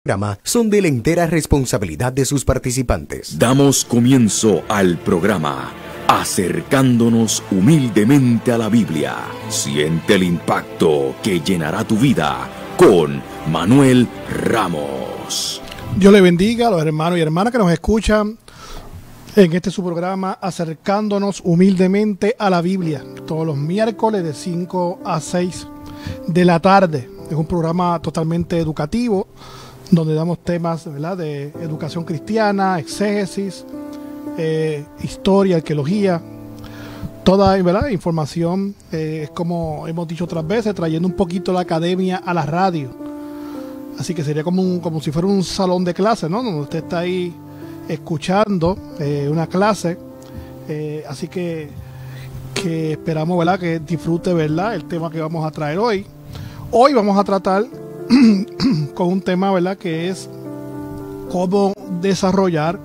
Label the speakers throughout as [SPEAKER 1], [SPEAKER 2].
[SPEAKER 1] programa son de la entera responsabilidad de sus participantes.
[SPEAKER 2] Damos comienzo al programa Acercándonos humildemente a la Biblia. Siente el impacto que llenará tu vida con Manuel Ramos.
[SPEAKER 3] Dios le bendiga a los hermanos y hermanas que nos escuchan en este su programa Acercándonos humildemente a la Biblia, todos los miércoles de 5 a 6 de la tarde. Es un programa totalmente educativo, donde damos temas, ¿verdad?, de educación cristiana, exégesis, historia, arqueología, toda, ¿verdad?, información, es como hemos dicho otras veces, trayendo un poquito la academia a la radio. Así que sería como si fuera un salón de clase, ¿no?, donde usted está ahí escuchando una clase. Así que esperamos, ¿verdad?, que disfrute, ¿verdad?, el tema que vamos a traer hoy. Hoy vamos a tratar con un tema, ¿verdad?, que es cómo desarrollar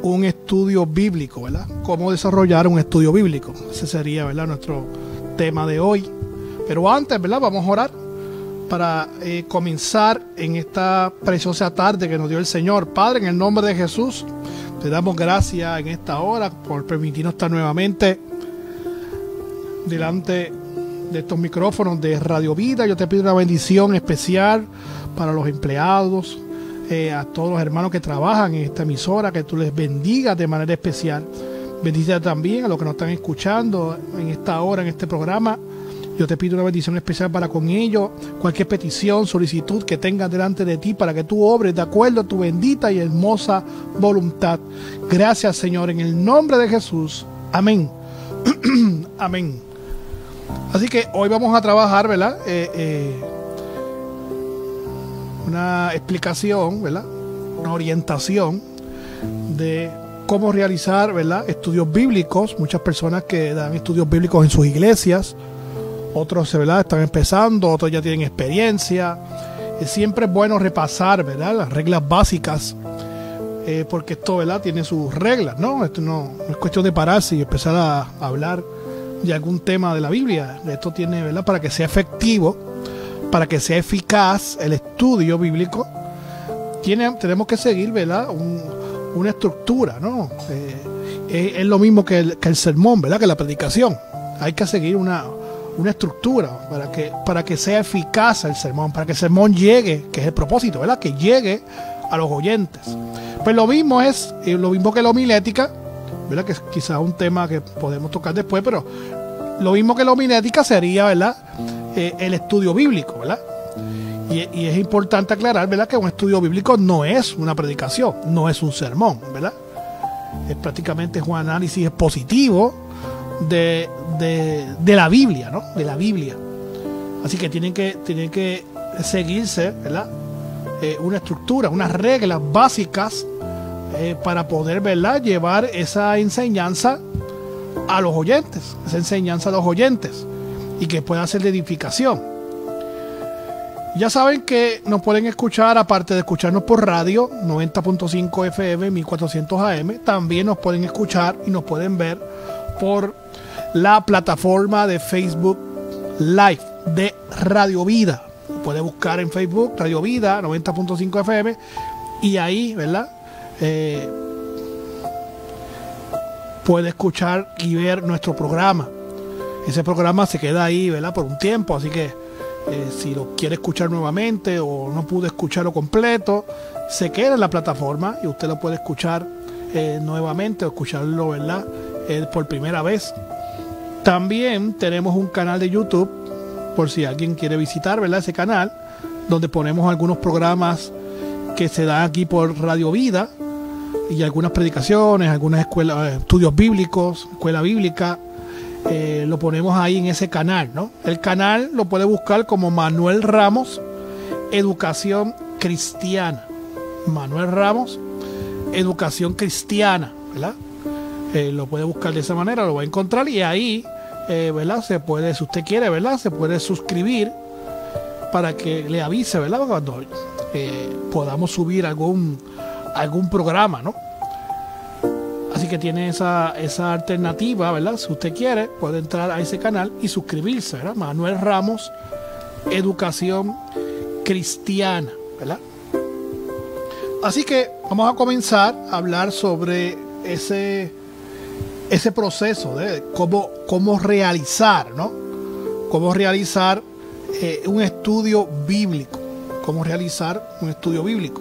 [SPEAKER 3] un estudio bíblico, ¿verdad? Cómo desarrollar un estudio bíblico. Ese sería, ¿verdad?, nuestro tema de hoy. Pero antes, ¿verdad?, vamos a orar para comenzar en esta preciosa tarde que nos dio el Señor. Padre, en el nombre de Jesús, te damos gracias en esta hora por permitirnos estar nuevamente delante de estos micrófonos de Radio Vida. Yo te pido una bendición especial para los empleados, a todos los hermanos que trabajan en esta emisora, que tú les bendigas de manera especial. Bendice también a los que nos están escuchando en esta hora, en este programa. Yo te pido una bendición especial para con ellos. Cualquier petición, solicitud que tengas delante de ti, para que tú obres de acuerdo a tu bendita y hermosa voluntad. Gracias, Señor, en el nombre de Jesús. Amén. Amén. Así que hoy vamos a trabajar, ¿verdad?, una explicación, ¿verdad?, una orientación de cómo realizar, ¿verdad?, estudios bíblicos. Muchas personas que dan estudios bíblicos en sus iglesias, otros, ¿verdad?, están empezando, otros ya tienen experiencia. Siempre es bueno repasar, ¿verdad?, las reglas básicas, porque esto, ¿verdad?, tiene sus reglas, ¿no? Esto no es cuestión de pararse y empezar a hablar de algún tema de la Biblia. Esto tiene, ¿verdad?, para que sea efectivo, para que sea eficaz el estudio bíblico, tenemos que seguir, ¿verdad?, una estructura, ¿no? Es lo mismo que el sermón, ¿verdad?, que la predicación. Hay que seguir una estructura para que sea eficaz el sermón, para que el sermón llegue, que es el propósito, ¿verdad?, que llegue a los oyentes. Pues lo mismo que la homilética, ¿verdad?, que es quizás un tema que podemos tocar después, pero lo mismo que la homilética sería, ¿verdad?, el estudio bíblico, ¿verdad? Y es importante aclarar, ¿verdad?, que un estudio bíblico no es una predicación, no es un sermón, ¿verdad? Es prácticamente un análisis expositivo de la Biblia, ¿no? De la Biblia. Así que tienen que seguirse, ¿verdad?, una estructura, unas reglas básicas para poder, ¿verdad?, llevar esa enseñanza a los oyentes, y que pueda ser de edificación. Ya saben que nos pueden escuchar, aparte de escucharnos por radio 90.5 FM, 1400 AM, también nos pueden escuchar y nos pueden ver por la plataforma de Facebook Live de Radio Vida. Puede buscar en Facebook Radio Vida 90.5 FM y ahí, ¿verdad?, puede escuchar y ver nuestro programa. Ese programa se queda ahí, ¿verdad?, por un tiempo, así que si lo quiere escuchar nuevamente o no pudo escucharlo completo, se queda en la plataforma y usted lo puede escuchar nuevamente o escucharlo, ¿verdad?, por primera vez. También tenemos un canal de YouTube, por si alguien quiere visitar, ¿verdad?, ese canal, donde ponemos algunos programas que se dan aquí por Radio Vida y algunas predicaciones, algunas escuelas, estudios bíblicos, escuela bíblica. Lo ponemos ahí en ese canal, ¿no? El canal lo puede buscar como Manuel Ramos Educación Cristiana. Manuel Ramos Educación Cristiana, ¿verdad? Lo puede buscar de esa manera, lo va a encontrar y ahí, ¿verdad?, se puede, si usted quiere, ¿verdad?, se puede suscribir para que le avise, ¿verdad?, cuando podamos subir algún programa, ¿no? Así que tiene esa alternativa, ¿verdad? Si usted quiere, puede entrar a ese canal y suscribirse, ¿verdad? Manuel Ramos Educación Cristiana, ¿verdad? Así que vamos a comenzar a hablar sobre ese proceso de cómo realizar, ¿no? Cómo realizar un estudio bíblico. Cómo realizar un estudio bíblico.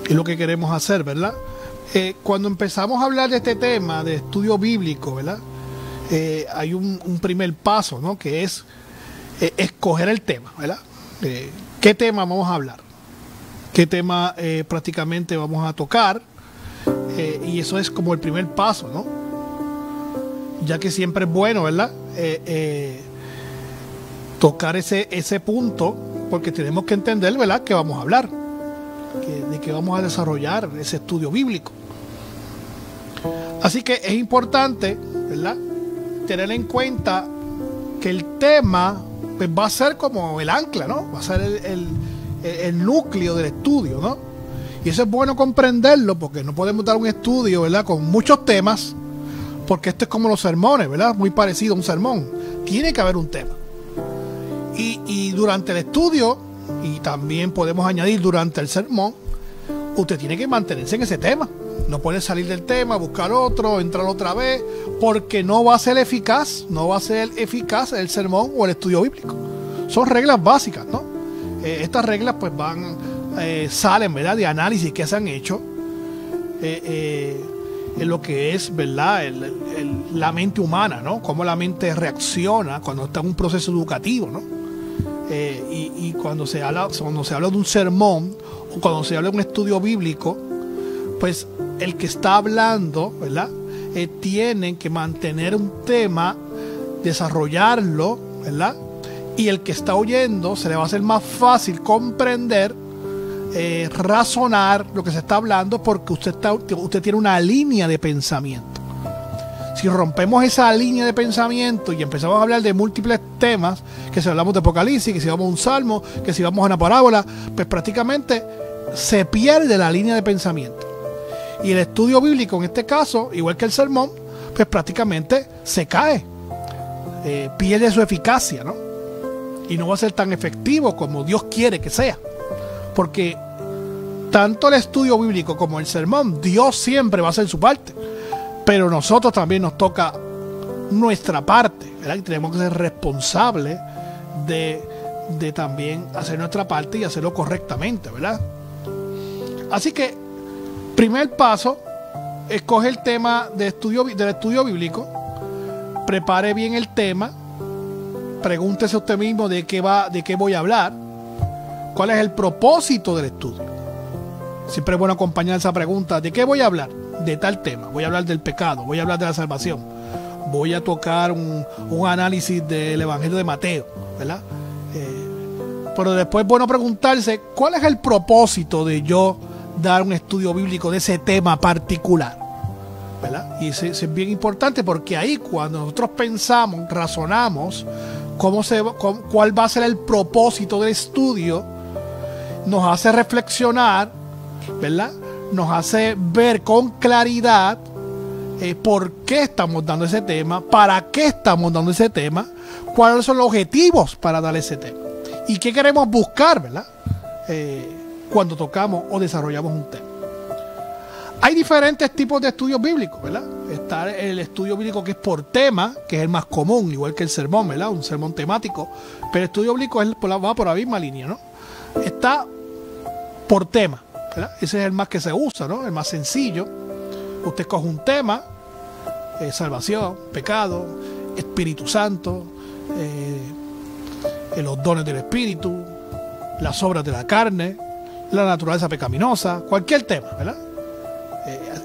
[SPEAKER 3] Es lo que queremos hacer, ¿verdad? Cuando empezamos a hablar de este tema de estudio bíblico, ¿verdad? Hay un primer paso, ¿no? Que es escoger el tema, ¿verdad? ¿Qué tema vamos a hablar? ¿Qué tema prácticamente vamos a tocar? Y eso es como el primer paso, ¿no? Ya que siempre es bueno, ¿verdad? Tocar ese punto, porque tenemos que entender, ¿verdad?, que vamos a hablar, de que vamos a desarrollar ese estudio bíblico. Así que es importante, ¿verdad?, tener en cuenta que el tema pues, va a ser como el ancla, ¿no? Va a ser el núcleo del estudio, ¿no? Y eso es bueno comprenderlo, porque no podemos dar un estudio, ¿verdad?, con muchos temas, porque esto es como los sermones, ¿verdad? Muy parecido a un sermón. Tiene que haber un tema. Y durante el estudio, y también podemos añadir durante el sermón, usted tiene que mantenerse en ese tema. No puede salir del tema, buscar otro, entrar otra vez, porque no va a ser eficaz, el sermón o el estudio bíblico. Son reglas básicas, ¿no? Estas reglas pues salen, ¿verdad?, de análisis que se han hecho en lo que es, ¿verdad?, la mente humana, ¿no? Cómo la mente reacciona cuando está en un proceso educativo, ¿no? Y cuando se habla de un sermón o cuando se habla de un estudio bíblico, pues el que está hablando, ¿verdad?, tiene que mantener un tema, desarrollarlo, ¿verdad?, y el que está oyendo se le va a hacer más fácil comprender, razonar lo que se está hablando, porque usted tiene una línea de pensamiento. Si rompemos esa línea de pensamiento y empezamos a hablar de múltiples temas, que si hablamos de Apocalipsis, que si vamos a un salmo, que si vamos a una parábola, pues prácticamente se pierde la línea de pensamiento. Y el estudio bíblico, en este caso, igual que el sermón, pues prácticamente se cae, pierde su eficacia, ¿no? Y no va a ser tan efectivo como Dios quiere que sea. Porque tanto el estudio bíblico como el sermón, Dios siempre va a hacer su parte. Pero nosotros también nos toca nuestra parte, ¿verdad? Y tenemos que ser responsables de también hacer nuestra parte y hacerlo correctamente, ¿verdad? Así que, primer paso, escoge el tema del estudio bíblico, prepare bien el tema, pregúntese usted mismo de qué voy a hablar, cuál es el propósito del estudio. Siempre es bueno acompañar esa pregunta, ¿de qué voy a hablar? De tal tema. Voy a hablar del pecado, voy a hablar de la salvación, voy a tocar un análisis del Evangelio de Mateo, ¿verdad? Pero después es bueno preguntarse cuál es el propósito de yo dar un estudio bíblico de ese tema particular, ¿verdad? Y eso es bien importante, porque ahí cuando nosotros pensamos, razonamos cuál va a ser el propósito del estudio, nos hace reflexionar, ¿verdad? Nos hace ver con claridad por qué estamos dando ese tema, para qué estamos dando ese tema, cuáles son los objetivos para dar ese tema y qué queremos buscar, ¿verdad? Cuando tocamos o desarrollamos un tema. Hay diferentes tipos de estudios bíblicos, ¿verdad? Está el estudio bíblico que es por tema, que es el más común, igual que el sermón, ¿verdad? Un sermón temático, pero el estudio bíblico va por la misma línea, ¿no? Está por tema, ¿verdad? Ese es el más que se usa, ¿no? El más sencillo. Usted coge un tema, salvación, pecado, Espíritu Santo, los dones del Espíritu, las obras de la carne, la naturaleza pecaminosa, cualquier tema, ¿verdad?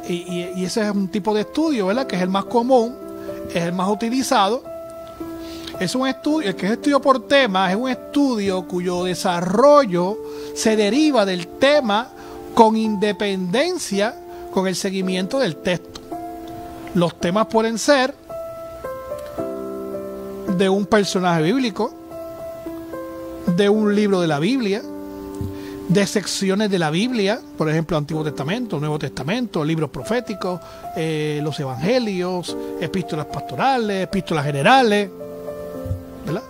[SPEAKER 3] Y ese es un tipo de estudio, ¿verdad?, que es el más común, es el más utilizado. Es un estudio, el que es estudio por tema, es un estudio cuyo desarrollo se deriva del tema con independencia con el seguimiento del texto. Los temas pueden ser de un personaje bíblico, de un libro de la Biblia, de secciones de la Biblia, por ejemplo, Antiguo Testamento, Nuevo Testamento, libros proféticos, los evangelios, epístolas pastorales, epístolas generales, ¿verdad?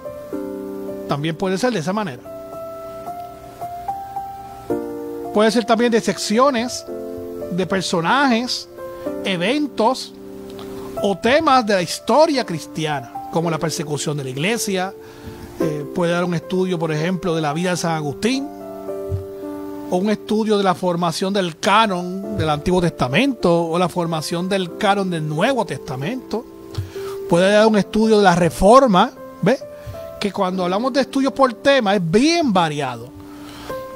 [SPEAKER 3] También puede ser de esa manera. Puede ser también de secciones, de personajes, eventos o temas de la historia cristiana, como la persecución de la iglesia. Puede dar un estudio, por ejemplo, de la vida de San Agustín, o un estudio de la formación del canon del Antiguo Testamento, o la formación del canon del Nuevo Testamento. Puede dar un estudio de la Reforma, ¿ves? Que cuando hablamos de estudios por tema es bien variado.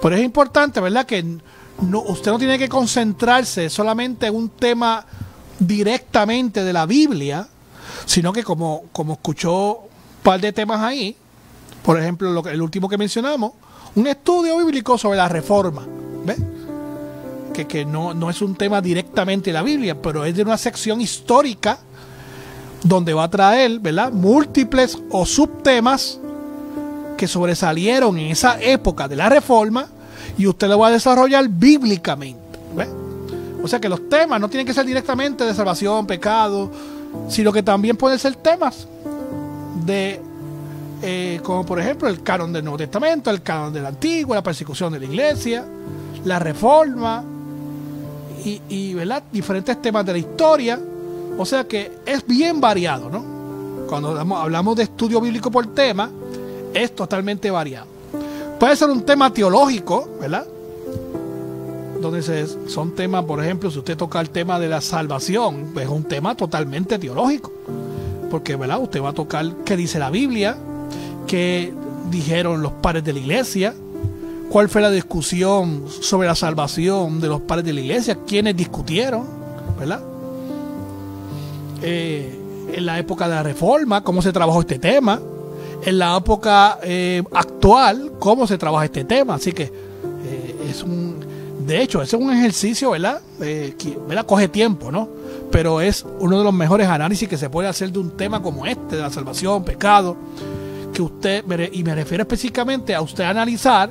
[SPEAKER 3] Pero es importante, ¿verdad?, que usted no tiene que concentrarse solamente en un tema directamente de la Biblia, sino que como escuchó un par de temas ahí, por ejemplo, el último que mencionamos, un estudio bíblico sobre la Reforma, ¿ves? Que no es un tema directamente de la Biblia, pero es de una sección histórica donde va a traer, ¿verdad?, múltiples o subtemas que sobresalieron en esa época de la Reforma, y usted lo va a desarrollar bíblicamente, ¿ves? O sea que los temas no tienen que ser directamente de salvación, pecado, sino que también pueden ser temas de como por ejemplo el canon del Nuevo Testamento, el canon del Antiguo, la persecución de la iglesia, la Reforma y ¿verdad?, diferentes temas de la historia. O sea que es bien variado, ¿no? Cuando hablamos de estudio bíblico por tema, es totalmente variado. Puede ser un tema teológico, ¿verdad?, donde son temas, por ejemplo, si usted toca el tema de la salvación, pues es un tema totalmente teológico, porque, ¿verdad?, usted va a tocar qué dice la Biblia, qué dijeron los padres de la iglesia, cuál fue la discusión sobre la salvación de los padres de la iglesia, quiénes discutieron, ¿verdad? En la época de la Reforma, cómo se trabajó este tema, en la época actual, cómo se trabaja este tema. Así que de hecho, ese es un ejercicio, ¿verdad?, ¿verdad?, coge tiempo, ¿no? Pero es uno de los mejores análisis que se puede hacer de un tema como este, de la salvación, pecado, que usted, y me refiero específicamente a usted analizar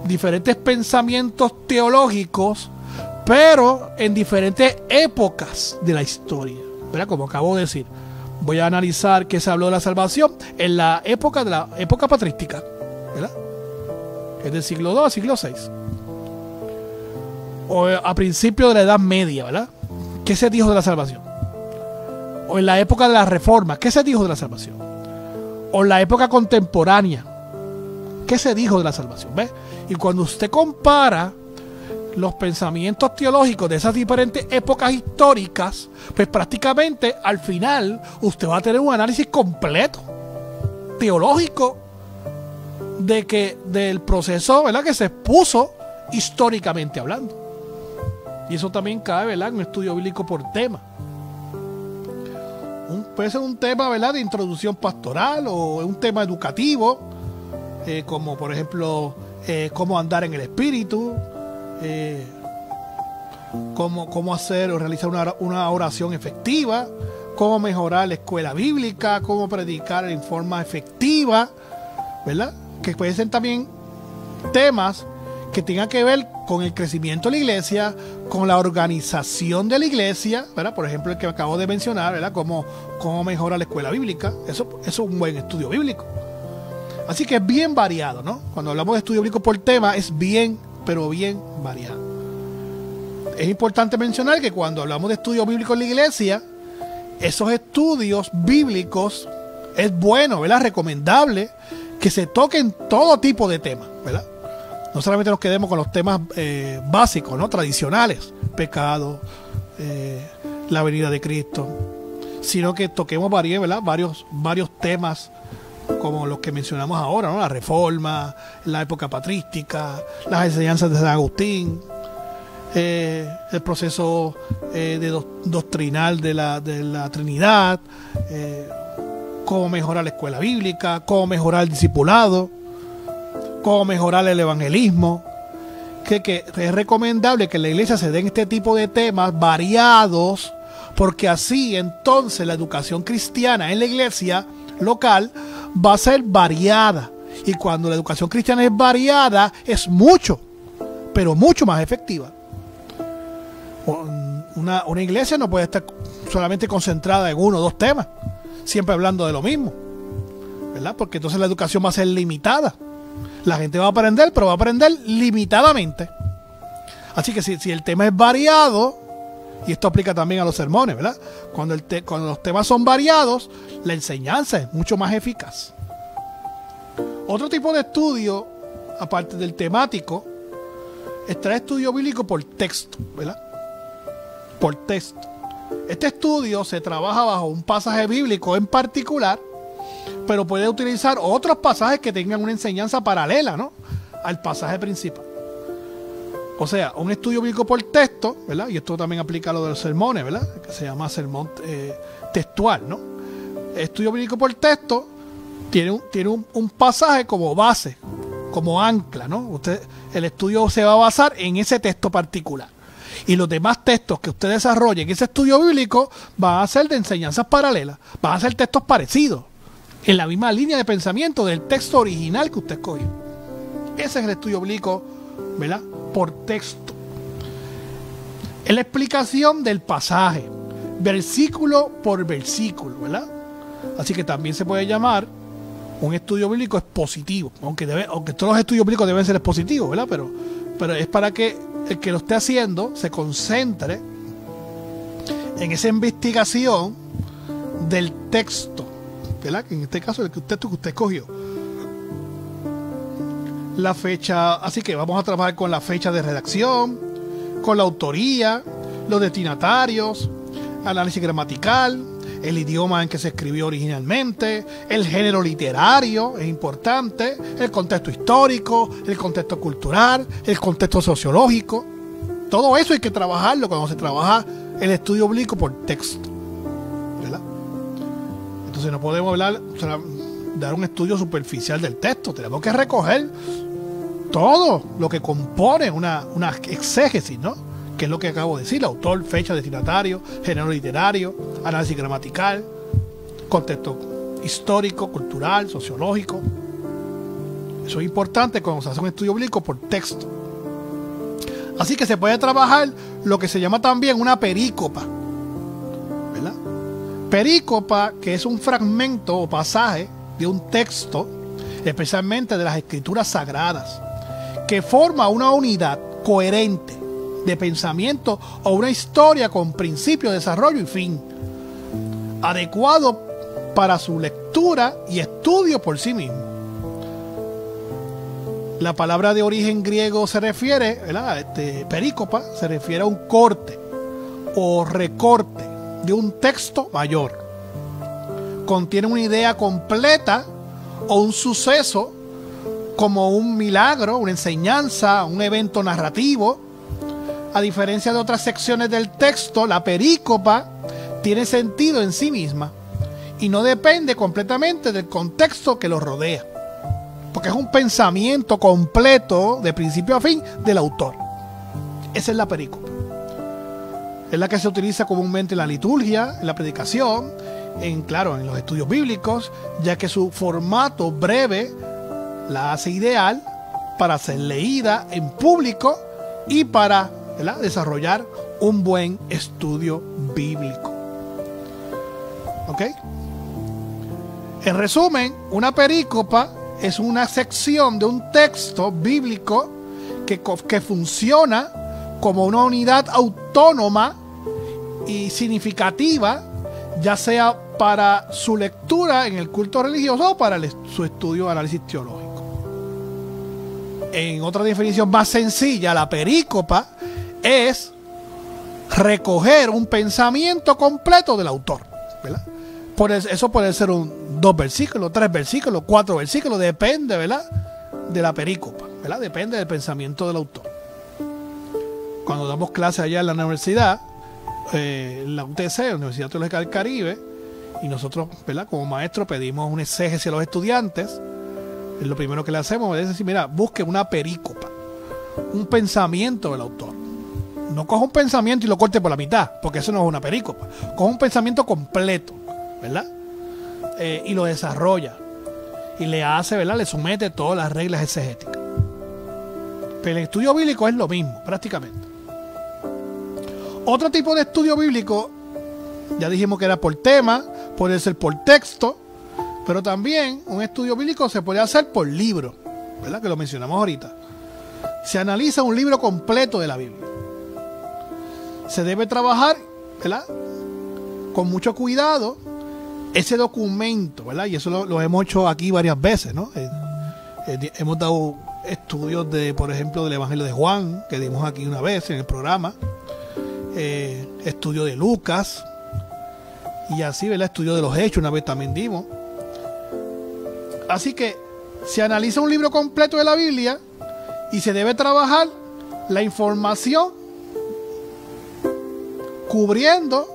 [SPEAKER 3] diferentes pensamientos teológicos, pero en diferentes épocas de la historia, ¿verdad? Como acabo de decir, voy a analizar qué se habló de la salvación en la época patrística, ¿verdad?, es del siglo II al siglo VI, o a principios de la Edad Media, ¿verdad?, ¿qué se dijo de la salvación? O en la época de la Reforma, ¿qué se dijo de la salvación? O en la época contemporánea, ¿qué se dijo de la salvación? ¿Ves? Y cuando usted compara los pensamientos teológicos de esas diferentes épocas históricas, pues prácticamente al final usted va a tener un análisis completo teológico del proceso, ¿verdad?, que se expuso históricamente hablando. Y eso también cabe, ¿verdad?, en un estudio bíblico por tema. Puede ser un tema, ¿verdad?, de introducción pastoral, o un tema educativo, como por ejemplo cómo andar en el espíritu, cómo hacer o realizar una oración efectiva, cómo mejorar la escuela bíblica, cómo predicar en forma efectiva, ¿verdad? Que pueden ser también temas que tengan que ver con el crecimiento de la iglesia, con la organización de la iglesia, ¿verdad? Por ejemplo, el que acabo de mencionar, ¿verdad? Cómo mejora la escuela bíblica. Eso es un buen estudio bíblico. Así que es bien variado, ¿no? Cuando hablamos de estudio bíblico por tema, es bien, pero bien variado. Es importante mencionar que cuando hablamos de estudio bíblico en la iglesia, esos estudios bíblicos es bueno, ¿verdad?, recomendable que se toquen todo tipo de temas, ¿verdad? No solamente nos quedemos con los temas básicos, ¿no?, tradicionales, pecado, la venida de Cristo, sino que toquemos varios temas como los que mencionamos ahora, ¿no?, la Reforma, la época patrística, las enseñanzas de San Agustín, el proceso doctrinal de la Trinidad, cómo mejorar la escuela bíblica, cómo mejorar el discipulado, cómo mejorar el evangelismo. Que es recomendable que en la iglesia se den este tipo de temas variados, porque así entonces la educación cristiana en la iglesia local va a ser variada, y cuando la educación cristiana es variada es mucho, pero mucho más efectiva. Una iglesia no puede estar solamente concentrada en uno o dos temas, siempre hablando de lo mismo, ¿verdad? Porque entonces la educación va a ser limitada. La gente va a aprender, pero va a aprender limitadamente. Así que si el tema es variado, y esto aplica también a los sermones, ¿verdad? Cuando los temas son variados, la enseñanza es mucho más eficaz. Otro tipo de estudio, aparte del temático, está el estudio bíblico por texto, ¿verdad? Por texto. Este estudio se trabaja bajo un pasaje bíblico en particular, pero puede utilizar otros pasajes que tengan una enseñanza paralela, ¿no?, al pasaje principal. O sea, un estudio bíblico por texto, ¿verdad? Y esto también aplica a lo de los sermones, ¿verdad? Que se llama sermón textual, ¿no? Estudio bíblico por texto tiene un pasaje como base, como ancla, ¿no? El estudio se va a basar en ese texto particular. Y los demás textos que usted desarrolle en ese estudio bíblico van a ser de enseñanzas paralelas, van a ser textos parecidos, en la misma línea de pensamiento del texto original que usted escogió. Ese es el estudio bíblico, ¿verdad?, por texto. Es la explicación del pasaje, versículo por versículo, ¿verdad? Así que también se puede llamar un estudio bíblico expositivo, aunque todos los estudios bíblicos deben ser expositivos, ¿verdad? Pero es para que el que lo esté haciendo se concentre en esa investigación del texto, ¿verdad? Que en este caso el que usted escogió. La fecha, así que vamos a trabajar con la fecha de redacción, con la autoría, los destinatarios, análisis gramatical, el idioma en que se escribió originalmente, el género literario, es importante, el contexto histórico, el contexto cultural, el contexto sociológico. Todo eso hay que trabajarlo cuando se trabaja el estudio bíblico por texto, ¿verdad? Entonces no podemos dar un estudio superficial del texto, tenemos que recoger todo lo que compone una exégesis, ¿no? Que es lo que acabo de decir: autor, fecha, destinatario, género literario, análisis gramatical, contexto histórico, cultural, sociológico. Eso es importante cuando se hace un estudio bíblico por texto. Así que se puede trabajar lo que se llama también una perícopa, ¿verdad? Perícopa, que es un fragmento o pasaje de un texto, especialmente de las escrituras sagradas, que forma una unidad coherente de pensamiento o una historia con principio, desarrollo y fin, adecuado para su lectura y estudio por sí mismo. La palabra de origen griego se refiere, ¿verdad? Perícopa se refiere a un corte o recorte de un texto mayor. Contiene una idea completa o un suceso, como un milagro, una enseñanza, un evento narrativo. A diferencia de otras secciones del texto, la perícopa tiene sentido en sí misma y no depende completamente del contexto que lo rodea, porque es un pensamiento completo de principio a fin del autor. Esa es la perícopa. Es la que se utiliza comúnmente en la liturgia, en la predicación, en los estudios bíblicos, ya que su formato breve la hace ideal para ser leída en público y para, ¿verdad?, desarrollar un buen estudio bíblico. ¿Ok? En resumen, una perícopa es una sección de un texto bíblico que funciona como una unidad autónoma y significativa, ya sea para su lectura en el culto religioso o para su estudio o análisis teológico. En otra definición más sencilla, la perícopa es recoger un pensamiento completo del autor, ¿verdad? Eso puede ser 2 versículos, 3 versículos, 4 versículos, depende, ¿verdad?, de la perícopa, ¿verdad? Depende del pensamiento del autor. Cuando damos clases allá en la universidad, la UTC, la Universidad Teológica del Caribe, y nosotros, ¿verdad?, como maestros pedimos un exégesis a los estudiantes. Lo primero que le hacemos es decir: mira, busque una perícopa, un pensamiento del autor. No coja un pensamiento y lo corte por la mitad, porque eso no es una perícopa. Coja un pensamiento completo, ¿verdad? Y lo desarrolla y le hace, ¿verdad?, le somete todas las reglas exegéticas. Pero el estudio bíblico es lo mismo, prácticamente. Otro tipo de estudio bíblico, ya dijimos que era por tema, puede ser por texto, pero también un estudio bíblico se puede hacer por libro, ¿verdad?, que lo mencionamos ahorita. se analiza un libro completo de la Biblia. Se debe trabajar, ¿verdad?, con mucho cuidado ese documento, ¿verdad? Y eso lo hemos hecho aquí varias veces, ¿no? Hemos dado estudios de, por ejemplo, del Evangelio de Juan, que dimos aquí una vez en el programa, estudio de Lucas, y así, ¿verdad?, estudio de los Hechos, una vez también dimos. Así que se analiza un libro completo de la Biblia y se debe trabajar la información cubriendo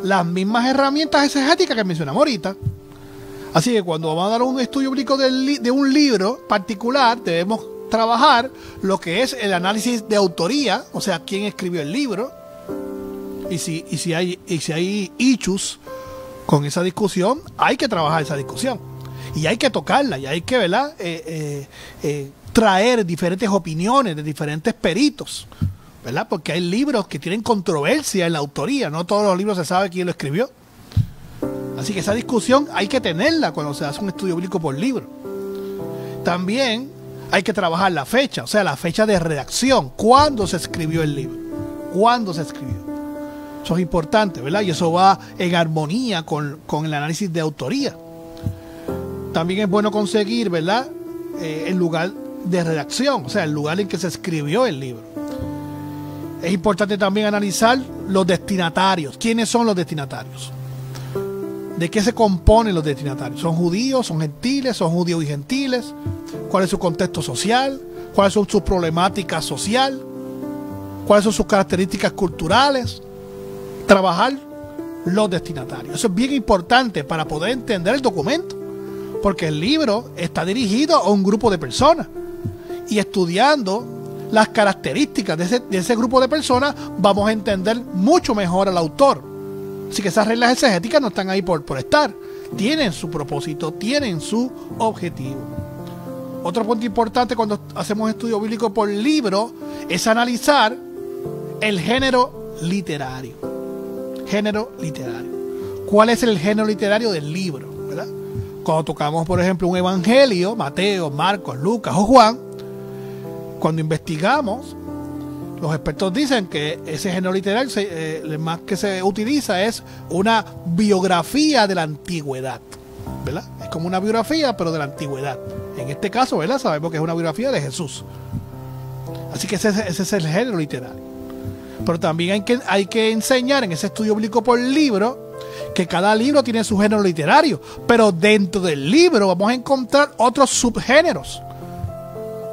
[SPEAKER 3] las mismas herramientas exegéticas que mencionamos ahorita. Así que cuando vamos a dar un estudio bíblico de un libro particular, debemos trabajar lo que es el análisis de autoría, o sea, quién escribió el libro, y si hay issues con esa discusión, hay que trabajar esa discusión y hay que tocarla y hay que, ¿verdad?, traer diferentes opiniones de diferentes peritos, ¿verdad? Porque hay libros que tienen controversia en la autoría, no todos los libros se sabe quién lo escribió. Así que esa discusión hay que tenerla cuando se hace un estudio bíblico por libro. También hay que trabajar la fecha, o sea, la fecha de redacción, cuándo se escribió el libro, cuándo se escribió. Eso es importante, ¿verdad? Y eso va en armonía con el análisis de autoría. También es bueno conseguir, ¿verdad?, el lugar de redacción, o sea, el lugar en que se escribió el libro. Es importante también analizar los destinatarios. ¿Quiénes son los destinatarios? ¿De qué se componen los destinatarios? ¿Son judíos? ¿Son gentiles? ¿Son judíos y gentiles? ¿Cuál es su contexto social? ¿Cuáles son sus problemáticas sociales? ¿Cuáles son sus características culturales? Trabajar los destinatarios. Eso es bien importante para poder entender el documento, porque el libro está dirigido a un grupo de personas y estudiando las características de ese grupo de personas vamos a entender mucho mejor al autor. Así que esas reglas exegéticas no están ahí por estar, tienen su propósito, tienen su objetivo. Otro punto importante cuando hacemos estudio bíblico por libro es analizar el género literario. Género literario. ¿Cuál es el género literario del libro? ¿Verdad? Cuando tocamos, por ejemplo, un evangelio, Mateo, Marcos, Lucas o Juan, cuando investigamos, los expertos dicen que ese género literario más que se utiliza es una biografía de la antigüedad, ¿verdad? Es como una biografía, pero de la antigüedad. En este caso, ¿verdad?, sabemos que es una biografía de Jesús. Así que ese es el género literario. Pero también hay que enseñar en ese estudio bíblico por libro que cada libro tiene su género literario, pero dentro del libro vamos a encontrar otros subgéneros.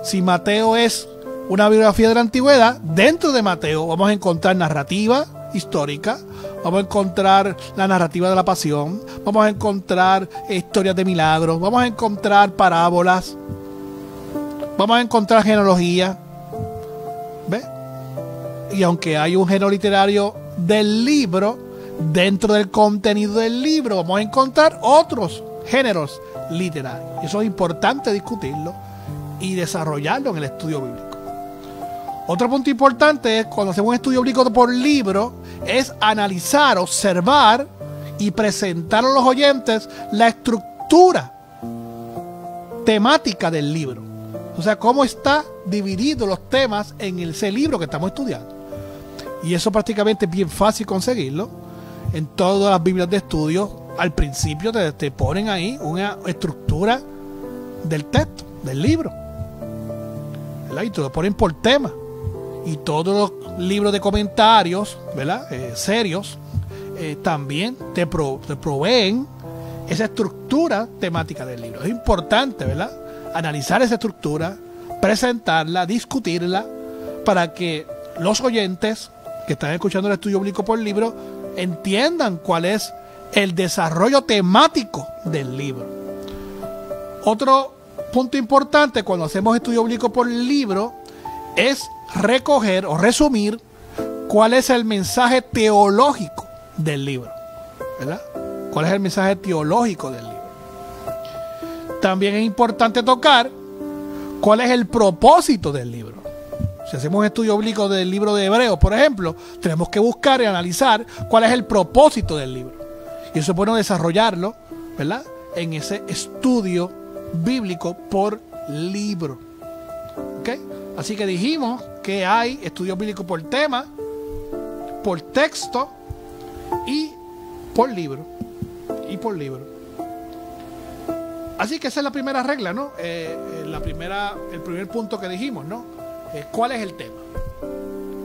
[SPEAKER 3] Si Mateo es una biografía de la antigüedad, dentro de Mateo vamos a encontrar narrativa histórica, vamos a encontrar la narrativa de la pasión, vamos a encontrar historias de milagros, vamos a encontrar parábolas, vamos a encontrar genealogía. ¿Ves? Y aunque hay un género literario del libro, dentro del contenido del libro vamos a encontrar otros géneros literarios. Y eso es importante discutirlo y desarrollarlo en el estudio bíblico. Otro punto importante es cuando hacemos un estudio bíblico por libro es analizar, observar y presentar a los oyentes la estructura temática del libro. O sea, cómo está dividido los temas en ese libro que estamos estudiando. Y eso prácticamente es bien fácil conseguirlo. En todas las Biblias de estudio, al principio te ponen ahí una estructura del texto, del libro, ¿verdad? Y te lo ponen por tema. Y todos los libros de comentarios, ¿verdad?, serios, también te proveen esa estructura temática del libro. Es importante, ¿verdad?, analizar esa estructura, presentarla, discutirla, para que los oyentes que están escuchando el estudio bíblico por libro entiendan cuál es el desarrollo temático del libro. Otro punto importante cuando hacemos estudio bíblico por libro es recoger o resumir cuál es el mensaje teológico del libro, ¿verdad? ¿Cuál es el mensaje teológico del libro? También es importante tocar cuál es el propósito del libro. Si hacemos un estudio bíblico del libro de Hebreos, por ejemplo, tenemos que buscar y analizar cuál es el propósito del libro. Y eso es bueno desarrollarlo, ¿verdad?, en ese estudio bíblico por libro. ¿Ok? Así que dijimos que hay estudios bíblicos por tema, por texto y por libro. Así que esa es la primera regla, ¿no? El primer punto que dijimos, ¿no? ¿Cuál es el tema?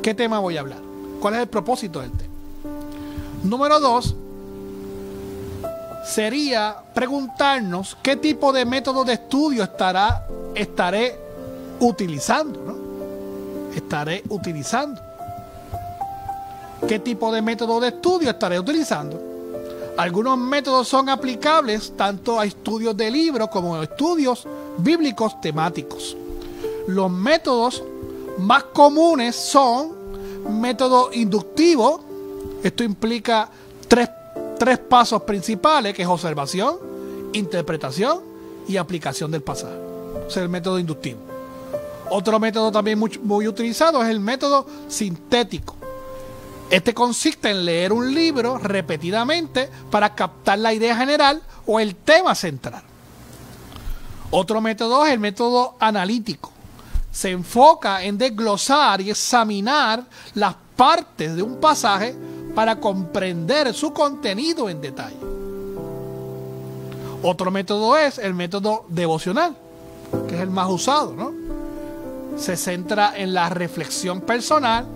[SPEAKER 3] ¿Qué tema voy a hablar? ¿Cuál es el propósito del tema? Número 2 sería preguntarnos qué tipo de método de estudio estaré utilizando, ¿no? ¿Qué tipo de método de estudio estaré utilizando? Algunos métodos son aplicables tanto a estudios de libros como a estudios bíblicos temáticos. Los métodos más comunes son método inductivo. Esto implica tres pasos principales, que es observación, interpretación y aplicación del pasaje. Ese es el método inductivo. Otro método también muy utilizado es el método sintético. Este consiste en leer un libro repetidamente para captar la idea general o el tema central. Otro método es el método analítico. Se enfoca en desglosar y examinar las partes de un pasaje para comprender su contenido en detalle. Otro método es el método devocional, que es el más usado, ¿no? Se centra en la reflexión personal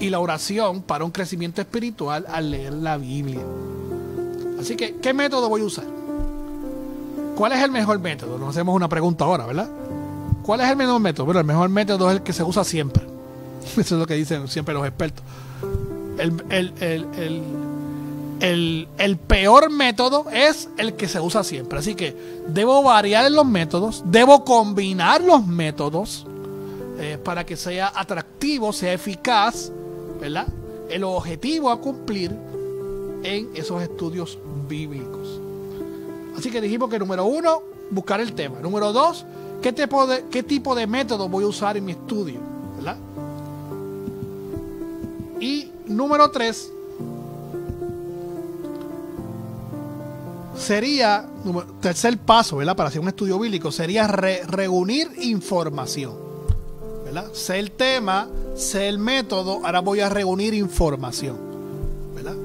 [SPEAKER 3] y la oración para un crecimiento espiritual al leer la Biblia. Así que, ¿qué método voy a usar? ¿Cuál es el mejor método? Nos hacemos una pregunta ahora, ¿verdad? ¿Cuál es el mejor método? Bueno, el mejor método es el que se usa siempre. Eso es lo que dicen siempre los expertos. El peor método es el que se usa siempre. Así que debo variar en los métodos, debo combinar los métodos para que sea atractivo, sea eficaz, ¿verdad? El objetivo a cumplir en esos estudios bíblicos. Así que dijimos que número 1, buscar el tema. Número 2, ¿qué tipo de método voy a usar en mi estudio? ¿Verdad? Y número 3 sería, tercer paso, ¿verdad? Para hacer un estudio bíblico, sería reunir información. ¿Verdad? Sé el tema, sé el método, ahora voy a reunir información, ¿verdad?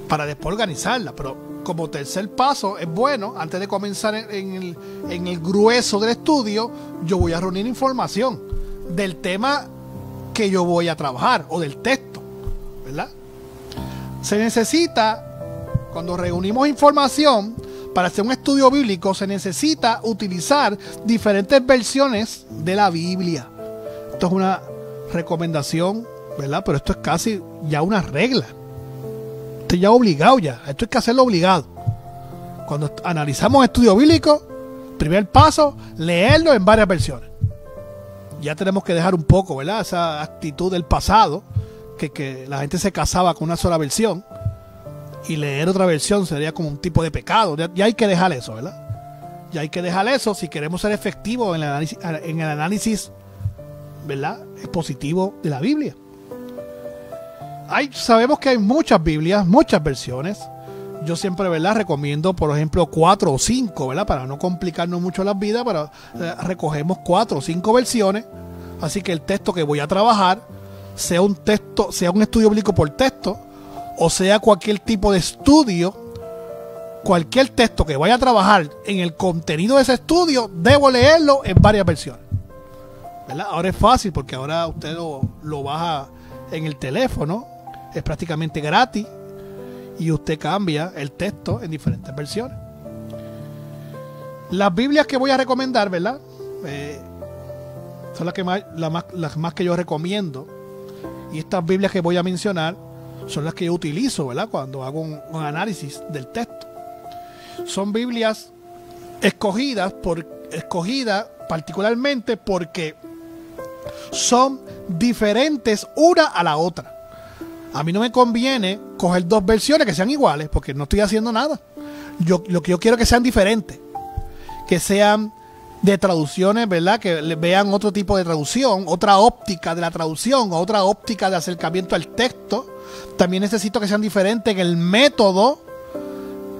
[SPEAKER 3] Para después organizarla, pero como tercer paso es bueno, antes de comenzar en el grueso del estudio, yo voy a reunir información del tema que yo voy a trabajar o del texto, ¿verdad? Se necesita, cuando reunimos información para hacer un estudio bíblico, se necesita utilizar diferentes versiones de la Biblia. Esto es una recomendación, ¿verdad? Pero esto es casi ya una regla. Esto ya obligado ya. Esto hay que hacerlo obligado. Cuando analizamos estudio bíblico, primer paso, leerlo en varias versiones. Ya tenemos que dejar un poco, ¿verdad? Esa actitud del pasado, que la gente se casaba con una sola versión. Y leer otra versión sería como un tipo de pecado. Ya hay que dejar eso, ¿verdad? Ya hay que dejar eso si queremos ser efectivos en el análisis, ¿verdad? Expositivo de la Biblia. Sabemos que hay muchas Biblias, muchas versiones. Yo siempre, ¿verdad? Recomiendo, por ejemplo, 4 o 5, ¿verdad? Para no complicarnos mucho las vidas, recogemos 4 o 5 versiones. Así que el texto que voy a trabajar sea un estudio bíblico por texto, o sea cualquier tipo de estudio, cualquier texto que vaya a trabajar en el contenido de ese estudio, debo leerlo en varias versiones, ¿verdad? Ahora es fácil porque ahora usted lo baja en el teléfono, es prácticamente gratis y usted cambia el texto en diferentes versiones. Las Biblias que voy a recomendar, ¿verdad? Son las más que yo recomiendo, y estas Biblias que voy a mencionar son las que yo utilizo, ¿verdad? Cuando hago un análisis del texto. Son Biblias escogidas particularmente porque son diferentes una a la otra. A mí no me conviene coger 2 versiones que sean iguales, porque no estoy haciendo nada. Lo que yo quiero que sean diferentes, que sean de traducciones, ¿verdad? Que vean otro tipo de traducción, otra óptica de la traducción, otra óptica de acercamiento al texto. También necesito que sean diferentes en el método.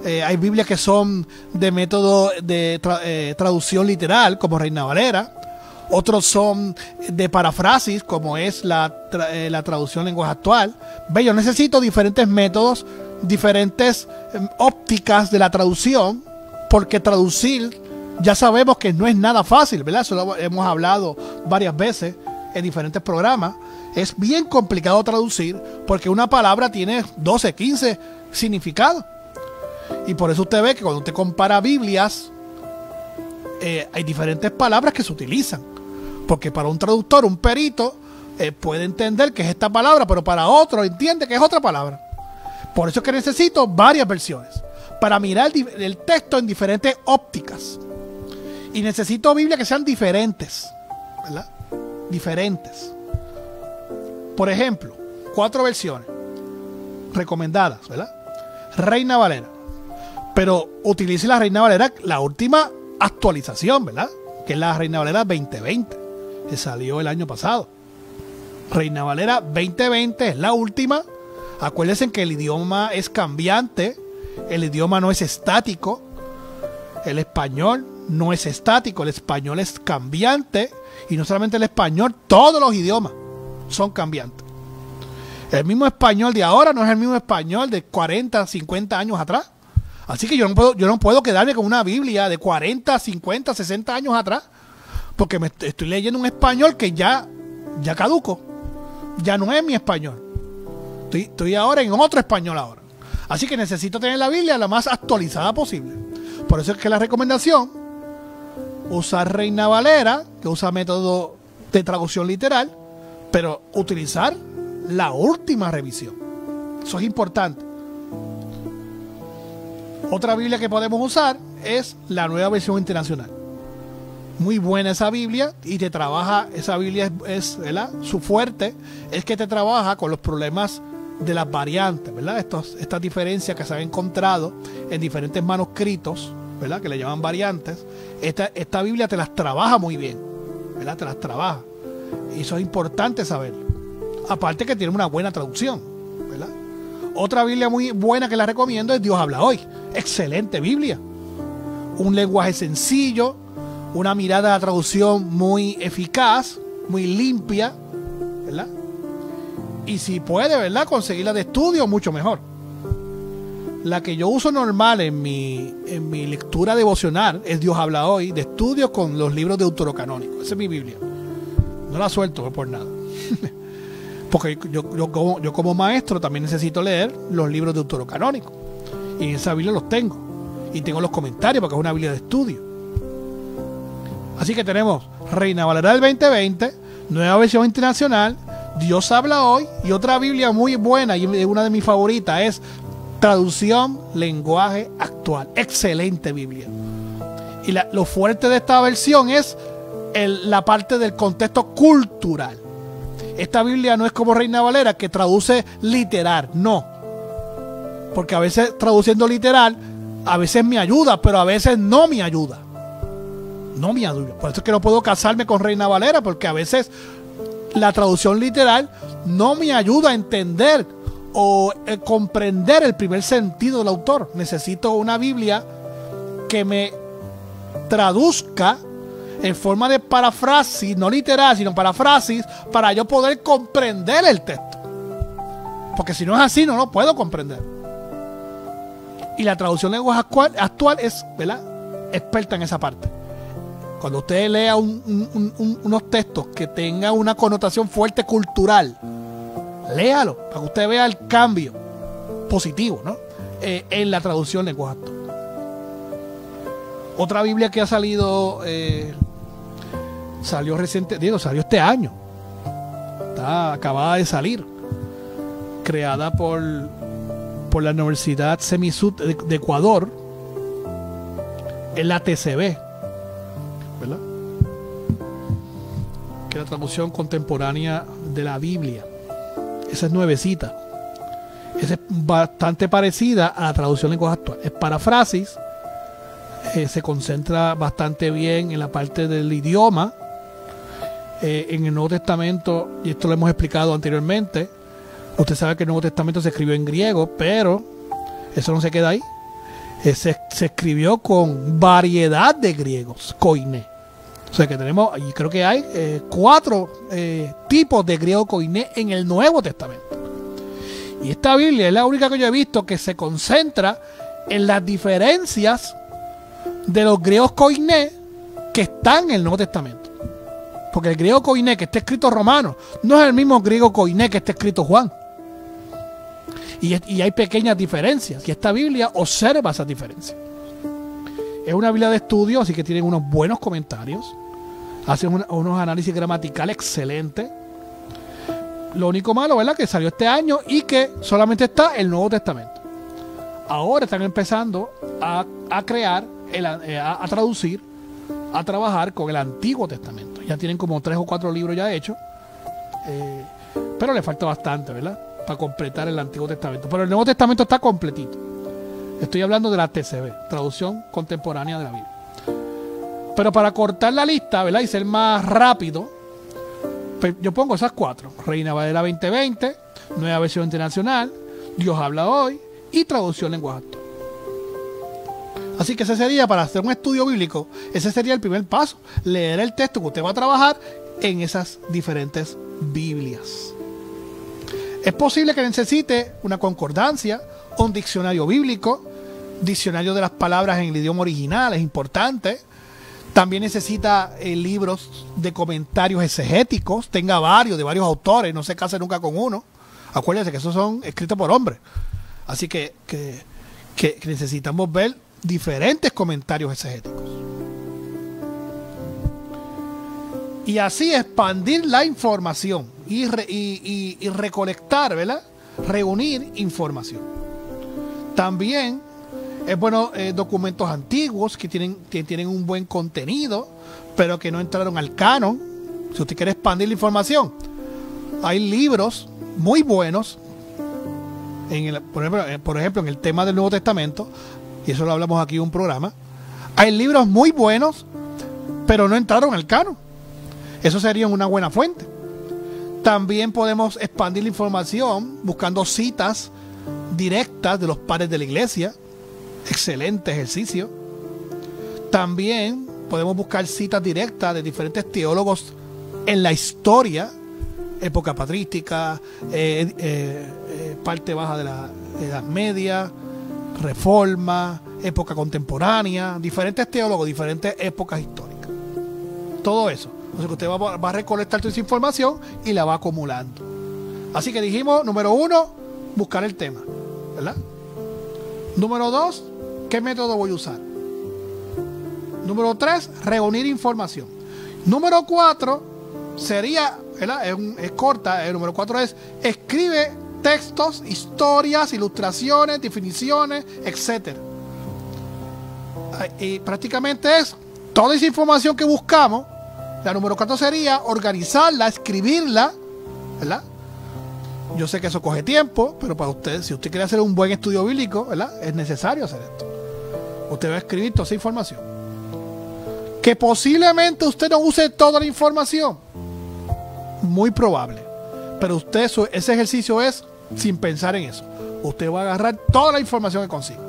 [SPEAKER 3] Hay Biblias que son de método de traducción literal, como Reina Valera. Otros son de parafrasis, como es la traducción lenguaje actual. Ve, yo necesito diferentes métodos, diferentes ópticas de la traducción, porque traducir ya sabemos que no es nada fácil, ¿verdad? Eso lo hemos hablado varias veces en diferentes programas. Es bien complicado traducir porque una palabra tiene 12, 15 significados. Y por eso usted ve que cuando usted compara Biblias, hay diferentes palabras que se utilizan. Porque para un traductor, un perito, puede entender que es esta palabra, pero para otro entiende que es otra palabra. Por eso es que necesito varias versiones para mirar el texto en diferentes ópticas. Y necesito Biblias que sean diferentes, ¿verdad? Diferentes. Por ejemplo, 4 versiones recomendadas, ¿verdad? Reina Valera. Pero utilice la Reina Valera, la última actualización, ¿verdad? Que es la Reina Valera 2020, que salió el año pasado. Reina Valera 2020 es la última. Acuérdense que el idioma es cambiante, el idioma no es estático. El español no es estático, el español es cambiante. Y no solamente el español, todos los idiomas son cambiantes. El mismo español de ahora no es el mismo español de 40, 50 años atrás. Así que yo no puedo quedarme con una Biblia de 40, 50, 60 años atrás, porque estoy leyendo un español que ya caduco. Ya no es mi español. Estoy ahora en otro español ahora. Así que necesito tener la Biblia la más actualizada posible. Por eso es que la recomendación, usar Reina Valera, que usa método de traducción literal, pero utilizar la última revisión. Eso es importante. Otra Biblia que podemos usar es la Nueva Versión Internacional. Muy buena esa Biblia y te trabaja, esa Biblia es ¿verdad? Su fuerte es que te trabaja con los problemas de las variantes, ¿verdad? Estas diferencias que se han encontrado en diferentes manuscritos, ¿verdad? Que le llaman variantes. Esta Biblia te las trabaja muy bien, ¿verdad? Te las trabaja. Y eso es importante saberlo. Aparte que tiene una buena traducción, ¿verdad? Otra Biblia muy buena que la recomiendo es Dios habla hoy. Excelente Biblia. Un lenguaje sencillo, una mirada a la traducción muy eficaz, muy limpia, ¿verdad? Y si puede, ¿verdad? Conseguirla de estudio, mucho mejor. La que yo uso normal en mi lectura devocional es Dios habla hoy, de estudio con los libros deuterocanónicos. Esa es mi Biblia. No la suelto por nada. Porque yo como maestro también necesito leer los libros deuterocanónicos. Y en esa Biblia los tengo. Y tengo los comentarios porque es una Biblia de estudio. Así que tenemos Reina Valera del 2020, Nueva Versión Internacional, Dios habla hoy, y otra Biblia muy buena y una de mis favoritas es Traducción Lenguaje Actual. Excelente Biblia. Y lo fuerte de esta versión es la parte del contexto cultural. Esta Biblia no es como Reina Valera que traduce literal, no. Porque a veces traduciendo literal, a veces me ayuda, pero a veces no me ayuda. No me ayuda. Por eso es que no puedo casarme con Reina Valera, porque a veces la traducción literal no me ayuda a entender o comprender el primer sentido del autor. Necesito una Biblia que me traduzca en forma de parafrasis, no literal, sino parafrasis, para yo poder comprender el texto. Porque si no es así, no lo puedo comprender. Y la traducción lenguaje actual es, ¿verdad?, experta en esa parte. Cuando usted lea unos textos que tengan una connotación fuerte cultural, léalo para que usted vea el cambio positivo, ¿no? En la traducción lenguaje actual. Otra Biblia que ha salido, salió este año, está acabada de salir, creada por la Universidad Semisud de Ecuador, es la TCB, ¿verdad? Que es la traducción contemporánea de la Biblia. Esa es nuevecita. Esa es bastante parecida a la traducción lenguaje actual. Es parafrasis. Se concentra bastante bien en la parte del idioma. En el Nuevo Testamento, y esto lo hemos explicado anteriormente, usted sabe que el Nuevo Testamento se escribió en griego, pero eso no se queda ahí. Se escribió con variedad de griegos, koiné. O sea que tenemos, y creo que hay 4 tipos de griego koiné en el Nuevo Testamento. Y esta Biblia es la única que yo he visto que se concentra en las diferencias de los griegos koiné que están en el Nuevo Testamento. Porque el griego koiné que está escrito romano no es el mismo griego koiné que está escrito Juan. Y hay pequeñas diferencias. Y esta Biblia observa esas diferencias. Es una Biblia de estudio, así que tienen unos buenos comentarios. Hacen unos análisis gramaticales excelentes. Lo único malo, ¿verdad?, que salió este año y que solamente está el Nuevo Testamento. Ahora están empezando a crear, a traducir, a trabajar con el Antiguo Testamento. Ya tienen como 3 o 4 libros ya hechos. Pero le falta bastante, ¿verdad?, para completar el Antiguo Testamento. Pero el Nuevo Testamento está completito. Estoy hablando de la TCB, Traducción Contemporánea de la Biblia. Pero para cortar la lista, ¿verdad?, y ser más rápido, pues yo pongo esas 4. Reina Valera 2020, Nueva Versión Internacional, Dios habla hoy y Traducción Lenguaje Actual. Así que ese sería, para hacer un estudio bíblico, ese sería el primer paso. Leer el texto que usted va a trabajar en esas diferentes Biblias. Es posible que necesite una concordancia, un diccionario bíblico, diccionario de las palabras en el idioma original, es importante. También necesita libros de comentarios exegéticos, tenga varios, de varios autores, no se case nunca con uno. Acuérdense que esos son escritos por hombres. Así que necesitamos ver diferentes comentarios exegéticos. Y así expandir la información y recolectar, ¿verdad?, reunir información. También es bueno documentos antiguos que tienen un buen contenido, pero que no entraron al canon. Si usted quiere expandir la información, hay libros muy buenos, por ejemplo, en el tema del Nuevo Testamento, y eso lo hablamos aquí en un programa. Hay libros muy buenos, pero no entraron al canon. Eso sería una buena fuente. También podemos expandir la información buscando citas directas de los padres de la iglesia. Excelente ejercicio. También podemos buscar citas directas de diferentes teólogos en la historia, época patrística, parte baja de la Edad Media, Reforma, época contemporánea, diferentes teólogos, diferentes épocas históricas. Todo eso. O sea que usted va a recolectar toda esa información y la va acumulando. Así que dijimos, número 1, buscar el tema, ¿verdad? Número 2, ¿qué método voy a usar? Número 3, reunir información. Número 4 sería, ¿verdad?, es corta. El número 4 es escribe textos, historias, ilustraciones, definiciones, etc. Y prácticamente es toda esa información que buscamos. La número 4 sería organizarla, escribirla, ¿verdad? Yo sé que eso coge tiempo, pero para usted, si usted quiere hacer un buen estudio bíblico, ¿verdad?, es necesario hacer esto. Usted va a escribir toda esa información. Que posiblemente usted no use toda la información. Muy probable. Pero usted, ese ejercicio es sin pensar en eso. Usted va a agarrar toda la información que consiga,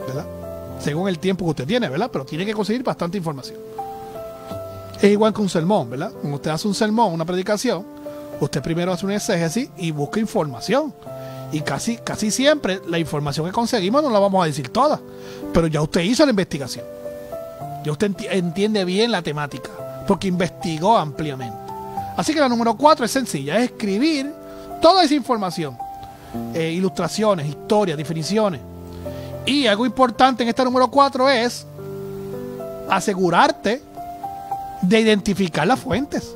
[SPEAKER 3] ¿verdad?, según el tiempo que usted tiene, ¿verdad? Pero tiene que conseguir bastante información. Es igual que un sermón, ¿verdad? Cuando usted hace un sermón, una predicación, usted primero hace un exégesis y busca información. Y casi siempre la información que conseguimos no la vamos a decir toda, pero ya usted hizo la investigación. Ya usted entiende bien la temática, porque investigó ampliamente. Así que la número 4 es sencilla, es escribir toda esa información. Ilustraciones, historias, definiciones. Y algo importante en esta número 4 es asegurarte de identificar las fuentes.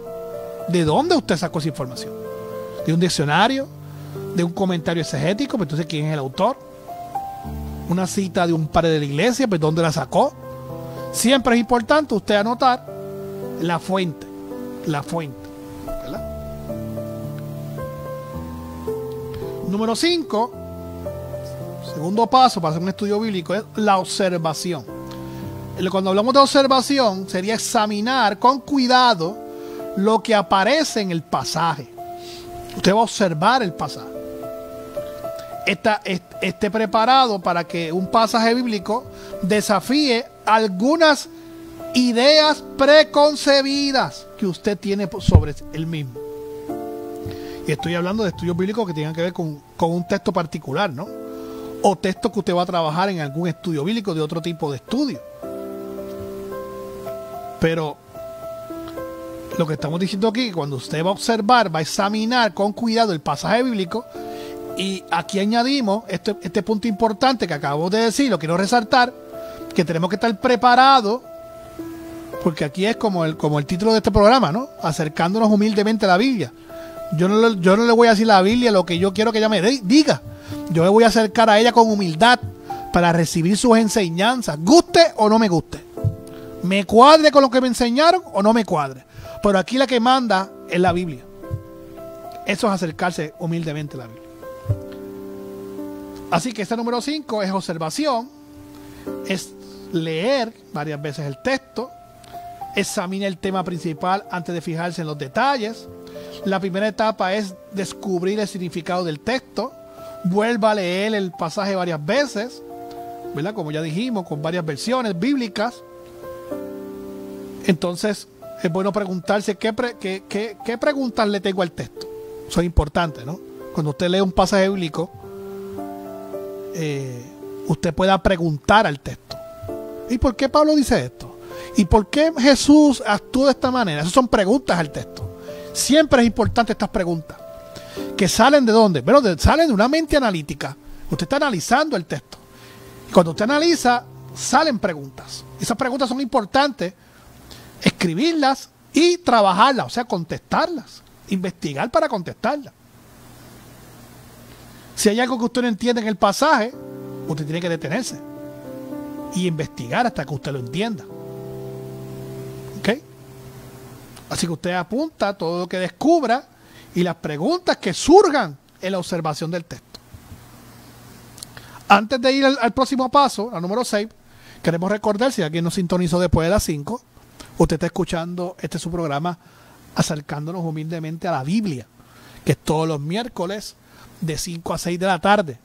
[SPEAKER 3] ¿De dónde usted sacó esa información? ¿De un diccionario? ¿De un comentario exegético? Pues entonces, ¿quién es el autor? ¿Una cita de un padre de la iglesia? Pues ¿dónde la sacó? Siempre es importante usted anotar la fuente. La fuente, ¿verdad? Número 5, segundo paso para hacer un estudio bíblico, es la observación. Cuando hablamos de observación, sería examinar con cuidado lo que aparece en el pasaje. Usted va a observar el pasaje. Esté preparado para que un pasaje bíblico desafíe algunas ideas preconcebidas que usted tiene sobre él mismo. Y estoy hablando de estudios bíblicos que tengan que ver con un texto particular, ¿no? O texto que usted va a trabajar en algún estudio bíblico de otro tipo de estudio. Pero lo que estamos diciendo aquí, cuando usted va a observar, va a examinar con cuidado el pasaje bíblico, y aquí añadimos este punto importante que acabo de decir, lo quiero resaltar, que tenemos que estar preparados, porque aquí es como el título de este programa, ¿no? Acercándonos humildemente a la Biblia. Yo no le voy a decir a la Biblia lo que yo quiero que ella me diga. Yo me voy a acercar a ella con humildad para recibir sus enseñanzas, guste o no me guste. Me cuadre con lo que me enseñaron o no me cuadre. Pero aquí la que manda es la Biblia. Eso es acercarse humildemente a la Biblia. Así que este número 5 es observación, es leer varias veces el texto, examina el tema principal antes de fijarse en los detalles. La primera etapa es descubrir el significado del texto. Vuelva a leer el pasaje varias veces, ¿verdad? Como ya dijimos, con varias versiones bíblicas. Entonces es bueno preguntarse qué preguntas le tengo al texto. Eso es importante, ¿no? Cuando usted lee un pasaje bíblico, usted pueda preguntar al texto. ¿Y por qué Pablo dice esto? ¿Y por qué Jesús actuó de esta manera? Esas son preguntas al texto. Siempre es importante estas preguntas. ¿Que salen de dónde? Bueno, salen de una mente analítica. Usted está analizando el texto. Y cuando usted analiza, salen preguntas. Esas preguntas son importantes. Escribirlas y trabajarlas, o sea, contestarlas. Investigar para contestarlas. Si hay algo que usted no entiende en el pasaje, usted tiene que detenerse y investigar hasta que usted lo entienda. ¿Ok? Así que usted apunta todo lo que descubra y las preguntas que surjan en la observación del texto. Antes de ir al próximo paso, al número 6, queremos recordar, si alguien nos sintonizó después de las 5, usted está escuchando su programa Acercándonos Humildemente a la Biblia, que es todos los miércoles de 5 a 6 de la tarde.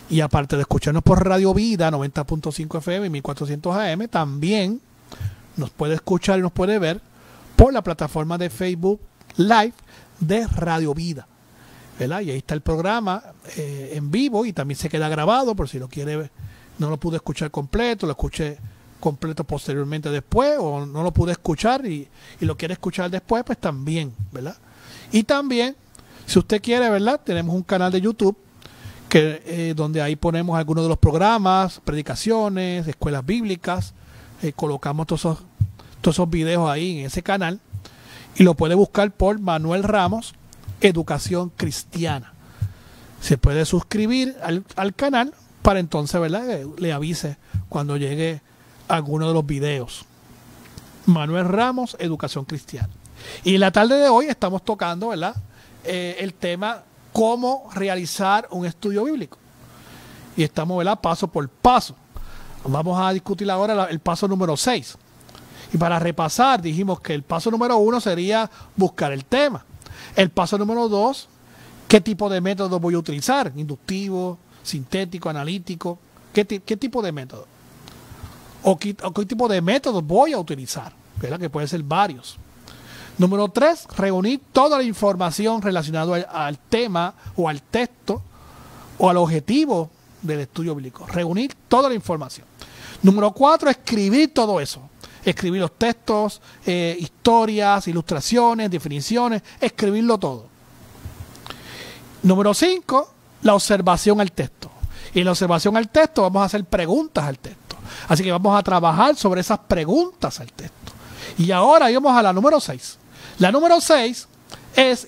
[SPEAKER 3] Y aparte de escucharnos por Radio Vida 90.5 FM y 1400 AM, también nos puede escuchar y nos puede ver por la plataforma de Facebook Live de Radio Vida, ¿verdad? Y ahí está el programa en vivo, y también se queda grabado por si lo quiere ver. No lo pude escuchar completo, lo escuché completo posteriormente después, o no lo pude escuchar y lo quiere escuchar después, pues también, ¿verdad? Y también, si usted quiere, ¿verdad? Tenemos un canal de YouTube donde ahí ponemos algunos de los programas, predicaciones, escuelas bíblicas, colocamos todos esos videos ahí en ese canal, y lo puede buscar por Manuel Ramos, Educación Cristiana. Se puede suscribir al canal para entonces, ¿verdad?, le avise cuando llegue alguno de los videos. Manuel Ramos, Educación Cristiana. Y en la tarde de hoy estamos tocando, ¿verdad?, el tema cómo realizar un estudio bíblico. Y estamos, ¿verdad?, paso por paso. Vamos a discutir ahora el paso número 6. Y para repasar, dijimos que el paso número 1 sería buscar el tema. El paso número 2, ¿qué tipo de método voy a utilizar? Inductivo, sintético, analítico. ¿Qué tipo de método? ¿O qué tipo de método voy a utilizar? ¿Verdad? Que pueden ser varios. Número 3, reunir toda la información relacionada al tema o al texto o al objetivo del estudio bíblico. Reunir toda la información. Número 4, escribir todo eso. Escribir los textos, historias, ilustraciones, definiciones, escribirlo todo. Número 5, la observación al texto. Y en la observación al texto vamos a hacer preguntas al texto. Así que vamos a trabajar sobre esas preguntas al texto. Y ahora vamos a la número 6. La número 6 es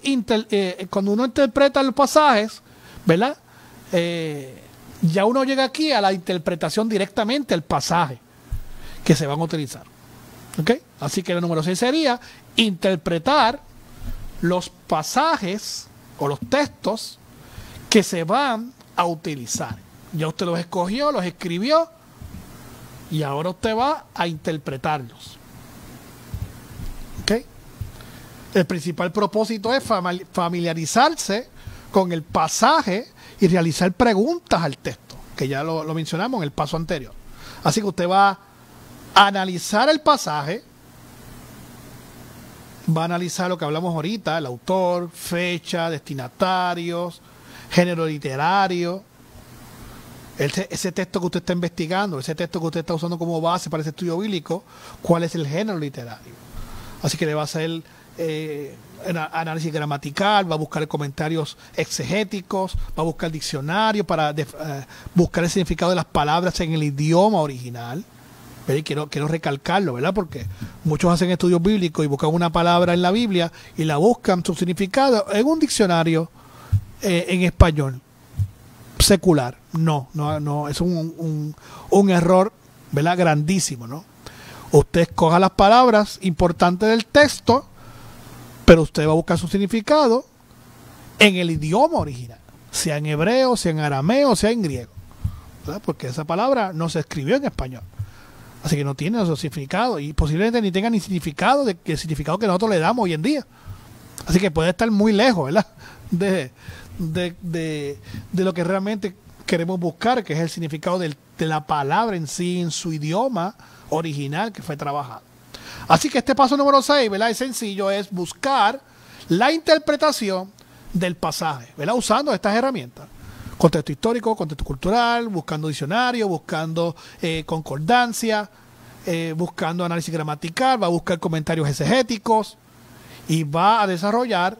[SPEAKER 3] cuando uno interpreta los pasajes, ¿verdad? Ya uno llega aquí a la interpretación directamente del pasaje que se van a utilizar. ¿Ok? Así que la número 6 sería interpretar los pasajes o los textos que se van a utilizar. Ya usted los escogió, los escribió, y ahora usted va a interpretarlos. ¿Ok? El principal propósito es familiarizarse con el pasaje y realizar preguntas al texto, que ya lo mencionamos en el paso anterior. Así que usted va analizar el pasaje, va a analizar lo que hablamos ahorita, el autor, fecha, destinatarios, género literario, ese texto que usted está investigando, ese texto que usted está usando como base para ese estudio bíblico, cuál es el género literario. Así que le va a hacer análisis gramatical, va a buscar comentarios exegéticos, va a buscar diccionario para buscar el significado de las palabras en el idioma original. Y quiero recalcarlo, ¿verdad? Porque muchos hacen estudios bíblicos y buscan una palabra en la Biblia y la buscan su significado en un diccionario en español secular. No, es un error, ¿verdad? Grandísimo, ¿no? Usted escoja las palabras importantes del texto, pero usted va a buscar su significado en el idioma original, sea en hebreo, sea en arameo, sea en griego, ¿verdad? Porque esa palabra no se escribió en español. Así que no tiene esos significados y posiblemente ni tenga ni significado el significado que nosotros le damos hoy en día. Así que puede estar muy lejos, ¿verdad? De lo que realmente queremos buscar, que es el significado de la palabra en sí, en su idioma original que fue trabajado. Así que este paso número 6, ¿verdad? Es sencillo, es buscar la interpretación del pasaje, ¿verdad? Usando estas herramientas. Contexto histórico, contexto cultural, buscando diccionario, buscando concordancia, buscando análisis gramatical, va a buscar comentarios exegéticos y va a desarrollar,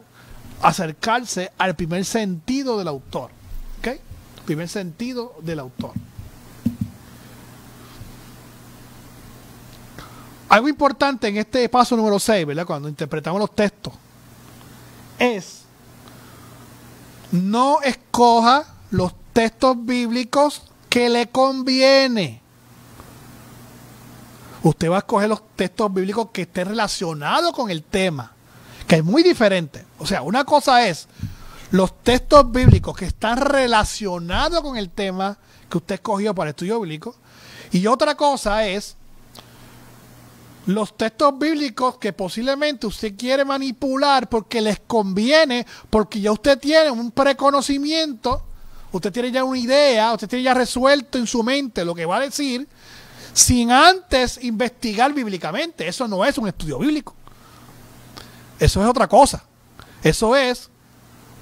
[SPEAKER 3] acercarse al primer sentido del autor. ¿Ok? Primer sentido del autor. Algo importante en este paso número 6, ¿verdad? Cuando interpretamos los textos, es no escoja los textos bíblicos que le conviene. Usted va a escoger los textos bíblicos que estén relacionados con el tema, que es muy diferente. O sea, una cosa es los textos bíblicos que están relacionados con el tema que usted escogió para el estudio bíblico, y otra cosa es los textos bíblicos que posiblemente usted quiere manipular porque les conviene, porque ya usted tiene un preconocimiento, usted tiene ya una idea, usted tiene ya resuelto en su mente lo que va a decir, sin antes investigar bíblicamente. Eso no es un estudio bíblico. Eso es otra cosa. Eso es,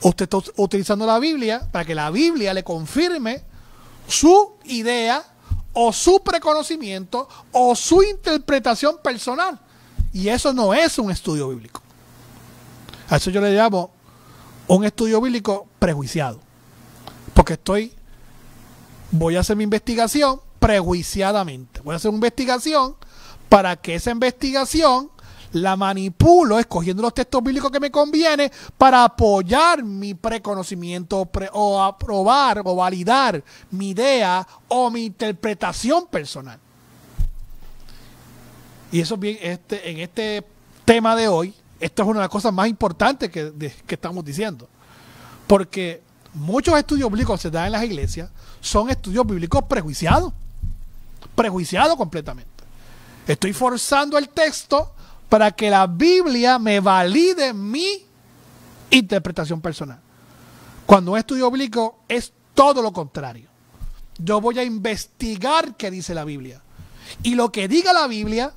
[SPEAKER 3] usted está utilizando la Biblia para que la Biblia le confirme su idea o su preconocimiento o su interpretación personal, y eso no es un estudio bíblico. A eso yo le llamo un estudio bíblico prejuiciado, porque voy a hacer mi investigación prejuiciadamente, voy a hacer una investigación para que esa investigación la manipulo escogiendo los textos bíblicos que me conviene para apoyar mi preconocimiento o aprobar o validar mi idea o mi interpretación personal. Y eso es bien, en este tema de hoy, esto es una de las cosas más importantes que estamos diciendo. Porque muchos estudios bíblicos que se dan en las iglesias son estudios bíblicos prejuiciados. Prejuiciados completamente. Estoy forzando el texto para que la Biblia me valide mi interpretación personal. Cuando un estudio bíblico es todo lo contrario. Yo voy a investigar qué dice la Biblia. Y lo que diga la Biblia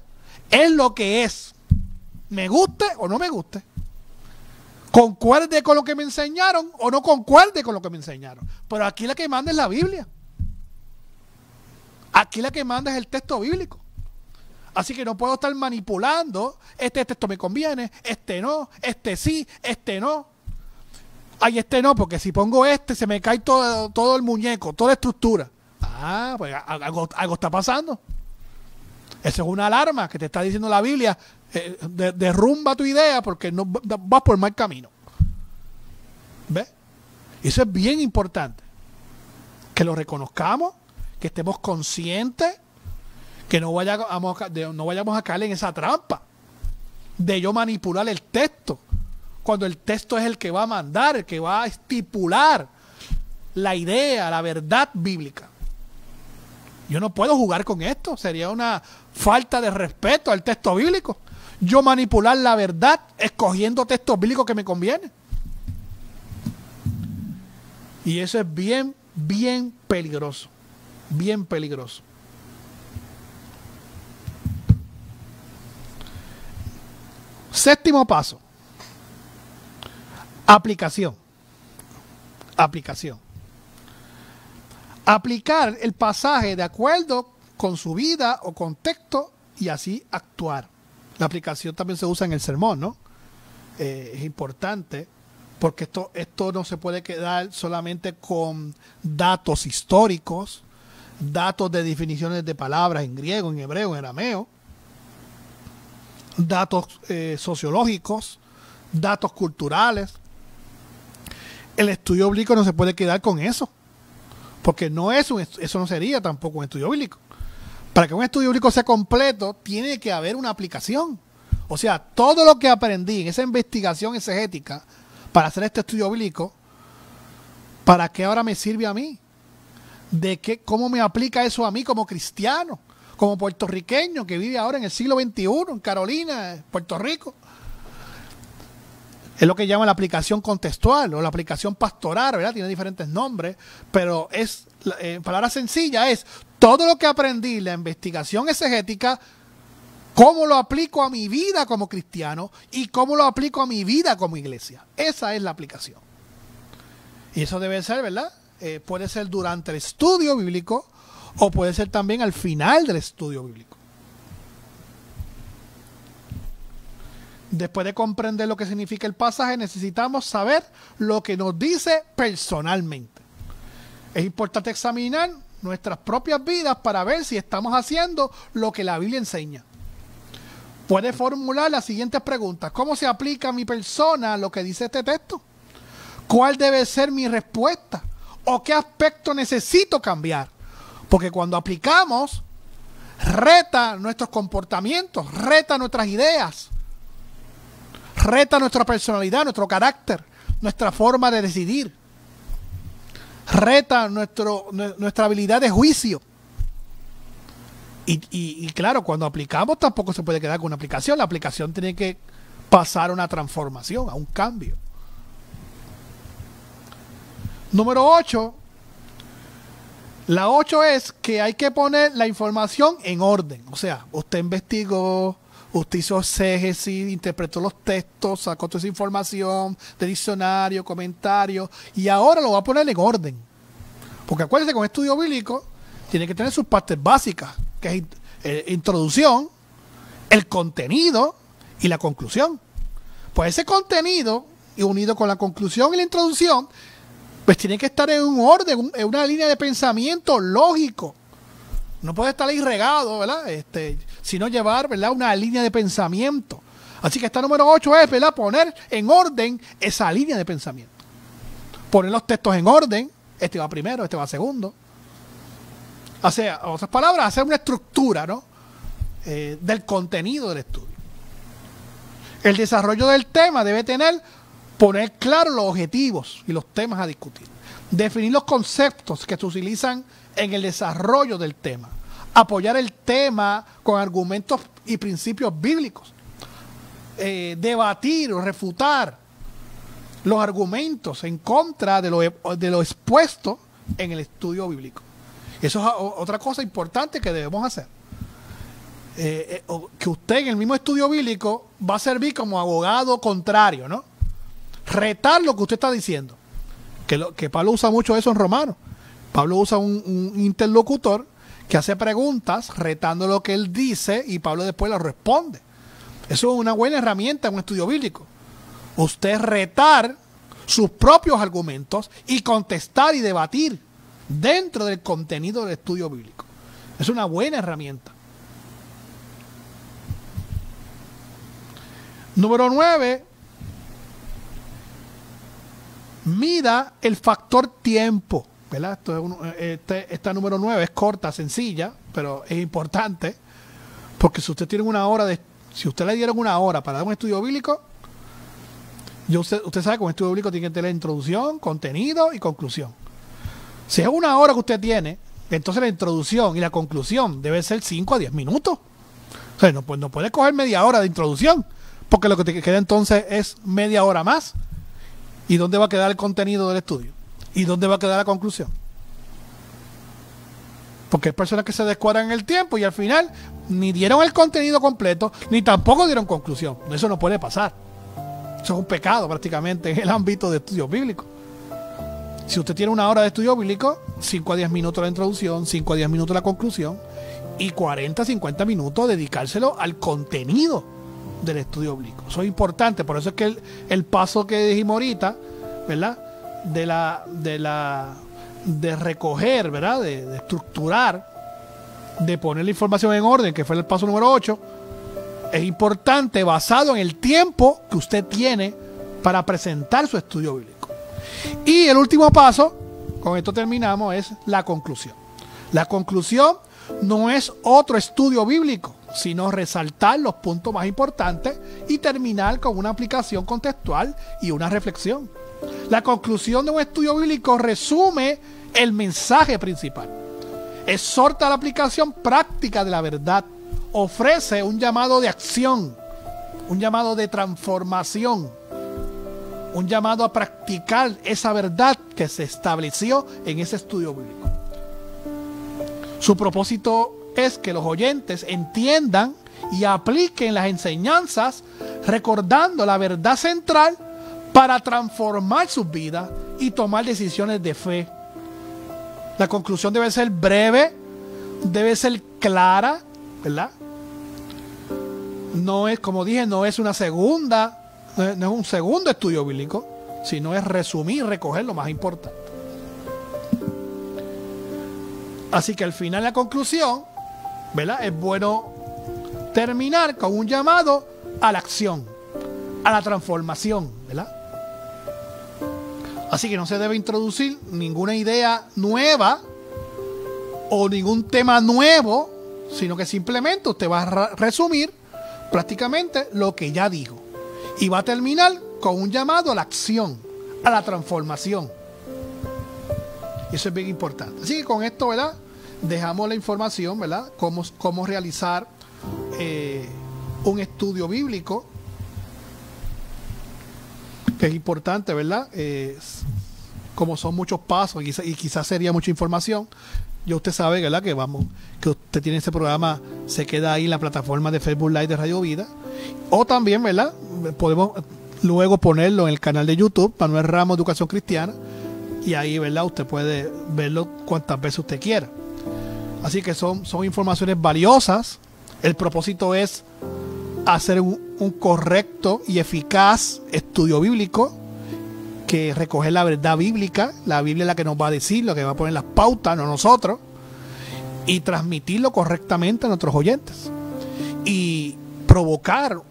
[SPEAKER 3] es lo que es. Me guste o no me guste. Concuerde con lo que me enseñaron o no concuerde con lo que me enseñaron. Pero aquí la que manda es la Biblia. Aquí la que manda es el texto bíblico. Así que no puedo estar manipulando, este texto me conviene, este no, este sí, este no. Ay, este no, porque si pongo este se me cae todo el muñeco, toda la estructura. Ah, pues algo está pasando. Eso es una alarma que te está diciendo la Biblia. Derrumba tu idea porque no vas por mal camino. ¿Ves? Y eso es bien importante. Que lo reconozcamos, que estemos conscientes, que no vayamos a caer en esa trampa de yo manipular el texto, cuando el texto es el que va a mandar, el que va a estipular la idea, la verdad bíblica. Yo no puedo jugar con esto, sería una falta de respeto al texto bíblico. Yo manipular la verdad escogiendo textos bíblicos que me convienen. Y eso es bien, bien peligroso. Bien peligroso. Séptimo paso. Aplicación. Aplicación. Aplicar el pasaje de acuerdo con su vida o contexto y así actuar. La aplicación también se usa en el sermón, ¿no? Es importante porque esto no se puede quedar solamente con datos históricos, datos de definiciones de palabras en griego, en hebreo, en arameo, datos sociológicos, datos culturales. El estudio bíblico no se puede quedar con eso, porque eso no sería tampoco un estudio bíblico. Para que un estudio bíblico sea completo, tiene que haber una aplicación. O sea, todo lo que aprendí en esa investigación exegética para hacer este estudio bíblico, ¿para qué ahora me sirve a mí? ¿Cómo me aplica eso a mí como cristiano, como puertorriqueño que vive ahora en el siglo XXI, en Carolina, Puerto Rico? Es lo que llaman la aplicación contextual o la aplicación pastoral, ¿verdad? Tiene diferentes nombres, pero en palabras sencillas es todo lo que aprendí en la investigación exegética, cómo lo aplico a mi vida como cristiano y cómo lo aplico a mi vida como iglesia. Esa es la aplicación. Y eso debe ser, ¿verdad? Puede ser durante el estudio bíblico o puede ser también al final del estudio bíblico. Después de comprender lo que significa el pasaje, necesitamos saber lo que nos dice personalmente. Es importante examinar nuestras propias vidas para ver si estamos haciendo lo que la Biblia enseña. Puede formular las siguientes preguntas. ¿Cómo se aplica a mi persona lo que dice este texto? ¿Cuál debe ser mi respuesta? ¿O qué aspecto necesito cambiar? Porque cuando aplicamos, reta nuestros comportamientos, reta nuestras ideas, reta nuestra personalidad, nuestro carácter, nuestra forma de decidir, reta nuestra habilidad de juicio. Y claro, cuando aplicamos tampoco se puede quedar con una aplicación. La aplicación tiene que pasar a una transformación, a un cambio. Número 8. La 8 es que hay que poner la información en orden. O sea, usted investigó, usted hizo exégesis, interpretó los textos, sacó toda esa información de diccionario, comentarios, y ahora lo va a poner en orden. Porque acuérdense, con estudio bíblico tiene que tener sus partes básicas, que es introducción, el contenido y la conclusión. Pues ese contenido, y unido con la conclusión y la introducción, pues tiene que estar en un orden, en una línea de pensamiento lógico. No puede estar ahí regado, ¿verdad? Sino llevar, ¿verdad?, una línea de pensamiento. Así que esta número 8 es, ¿verdad?, poner en orden esa línea de pensamiento. Poner los textos en orden. Este va primero, este va segundo. O sea, en otras palabras, hacer una estructura, ¿no?, del contenido del estudio. El desarrollo del tema debe poner claro los objetivos y los temas a discutir. Definir los conceptos que se utilizan en el desarrollo del tema. Apoyar el tema con argumentos y principios bíblicos. Debatir o refutar los argumentos en contra de lo expuesto en el estudio bíblico. Eso es otra cosa importante que debemos hacer. Que usted en el mismo estudio bíblico va a servir como abogado contrario, ¿no? Retar lo que usted está diciendo. Que Pablo usa mucho eso en Romanos. Pablo usa un interlocutor que hace preguntas retando lo que él dice y Pablo después lo responde. Eso es una buena herramienta en un estudio bíblico. Usted retar sus propios argumentos y contestar y debatir dentro del contenido del estudio bíblico. Es una buena herramienta. Número 9. Mida el factor tiempo, ¿verdad? Esta número 9 es corta, sencilla, pero es importante, porque si usted tiene si usted le dieron una hora para dar un estudio bíblico, usted sabe que un estudio bíblico tiene que tener introducción, contenido y conclusión. Si es una hora que usted tiene, entonces la introducción y la conclusión debe ser 5 a 10 minutos. O sea, no puede coger media hora de introducción, porque lo que te queda entonces es media hora más. ¿Y dónde va a quedar el contenido del estudio? ¿Y dónde va a quedar la conclusión? Porque hay personas que se descuadran en el tiempo y al final ni dieron el contenido completo, ni tampoco dieron conclusión. Eso no puede pasar. Eso es un pecado prácticamente en el ámbito de estudio bíblico. Si usted tiene una hora de estudio bíblico, 5 a 10 minutos la introducción, 5 a 10 minutos la conclusión y 40 a 50 minutos dedicárselo al contenido del estudio bíblico. Eso es importante, por eso es que el paso que dijimos ahorita, ¿verdad? De recoger, ¿verdad? De estructurar, de poner la información en orden, que fue el paso número 8, es importante basado en el tiempo que usted tiene para presentar su estudio bíblico. Y el último paso, con esto terminamos, es la conclusión. La conclusión no es otro estudio bíblico, sino resaltar los puntos más importantes y terminar con una aplicación contextual y una reflexión. La conclusión de un estudio bíblico resume el mensaje principal, exhorta a la aplicación práctica de la verdad, ofrece un llamado de acción, un llamado de transformación, un llamado a practicar esa verdad que se estableció en ese estudio bíblico. Su propósito es que los oyentes entiendan y apliquen las enseñanzas recordando la verdad central para transformar sus vidas y tomar decisiones de fe. La conclusión debe ser breve, debe ser clara, ¿verdad? No es, como dije, no es un segundo estudio bíblico, sino es resumir, recoger lo más importante. Así que al final, la conclusión, ¿verdad? Es bueno terminar con un llamado a la acción, a la transformación, ¿verdad? Así que no se debe introducir ninguna idea nueva o ningún tema nuevo, sino que simplemente usted va a resumir prácticamente lo que ya dijo. Y va a terminar con un llamado a la acción, a la transformación. Y eso es bien importante. Así que con esto, ¿verdad? Dejamos la información, ¿verdad? Cómo realizar un estudio bíblico, que es importante, ¿verdad? Como son muchos pasos y quizás sería mucha información. Ya usted sabe, ¿verdad? Que usted tiene ese programa, se queda ahí en la plataforma de Facebook Live de Radio Vida. O también, ¿verdad? Podemos luego ponerlo en el canal de YouTube, Manuel Ramos Educación Cristiana. Y ahí, ¿verdad? Usted puede verlo cuantas veces usted quiera. Así que son informaciones valiosas. El propósito es hacer un correcto y eficaz estudio bíblico, que recoge la verdad bíblica. La Biblia es la que nos va a decir, lo que va a poner las pautas, no nosotros, y transmitirlo correctamente a nuestros oyentes y provocar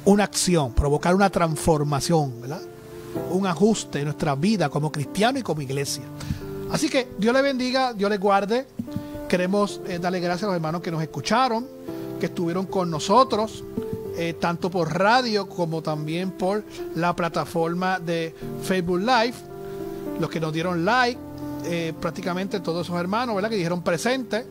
[SPEAKER 3] una acción, provocar una transformación, ¿verdad? Un ajuste en nuestra vida como cristiano y como iglesia. Así que Dios le bendiga, Dios le guarde. Queremos darle gracias a los hermanos que nos escucharon, que estuvieron con nosotros, tanto por radio como también por la plataforma de Facebook Live, los que nos dieron like, prácticamente todos esos hermanos, ¿verdad? Que dijeron presente,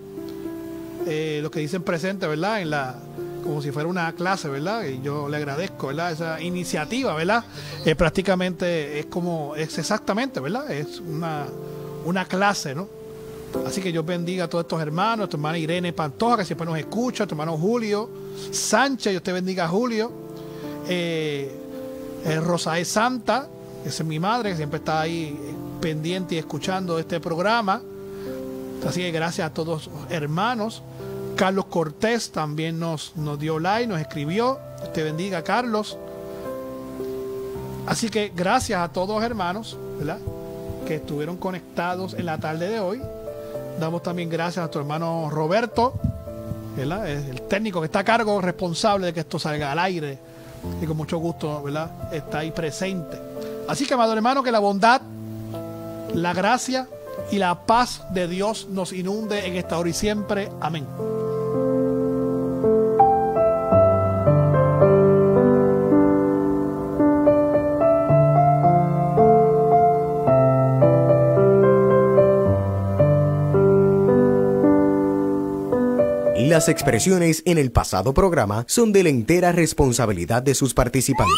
[SPEAKER 3] los que dicen presente, ¿verdad? Como si fuera una clase, ¿verdad? Y yo le agradezco, ¿verdad? Esa iniciativa, ¿verdad? Prácticamente es exactamente, ¿verdad? Es una clase, ¿no? Así que Dios bendiga a todos estos hermanos, tu hermana Irene Pantoja, que siempre nos escucha, tu hermano Julio Sánchez, Dios te bendiga, Julio. Rosae Santa, esa es mi madre, que siempre está ahí pendiente y escuchando este programa. Así que gracias a todos los hermanos. Carlos Cortés también nos dio like, nos escribió. Dios te bendiga, Carlos. Así que gracias a todos los hermanos, ¿verdad?, que estuvieron conectados en la tarde de hoy. Damos también gracias a nuestro hermano Roberto, ¿verdad?, es el técnico que está a cargo, responsable de que esto salga al aire, y con mucho gusto, ¿verdad?, está ahí presente. Así que, amado hermano, que la bondad, la gracia y la paz de Dios nos inunde en esta hora y siempre. Amén.
[SPEAKER 1] Las expresiones en el pasado programa son de la entera responsabilidad de sus participantes.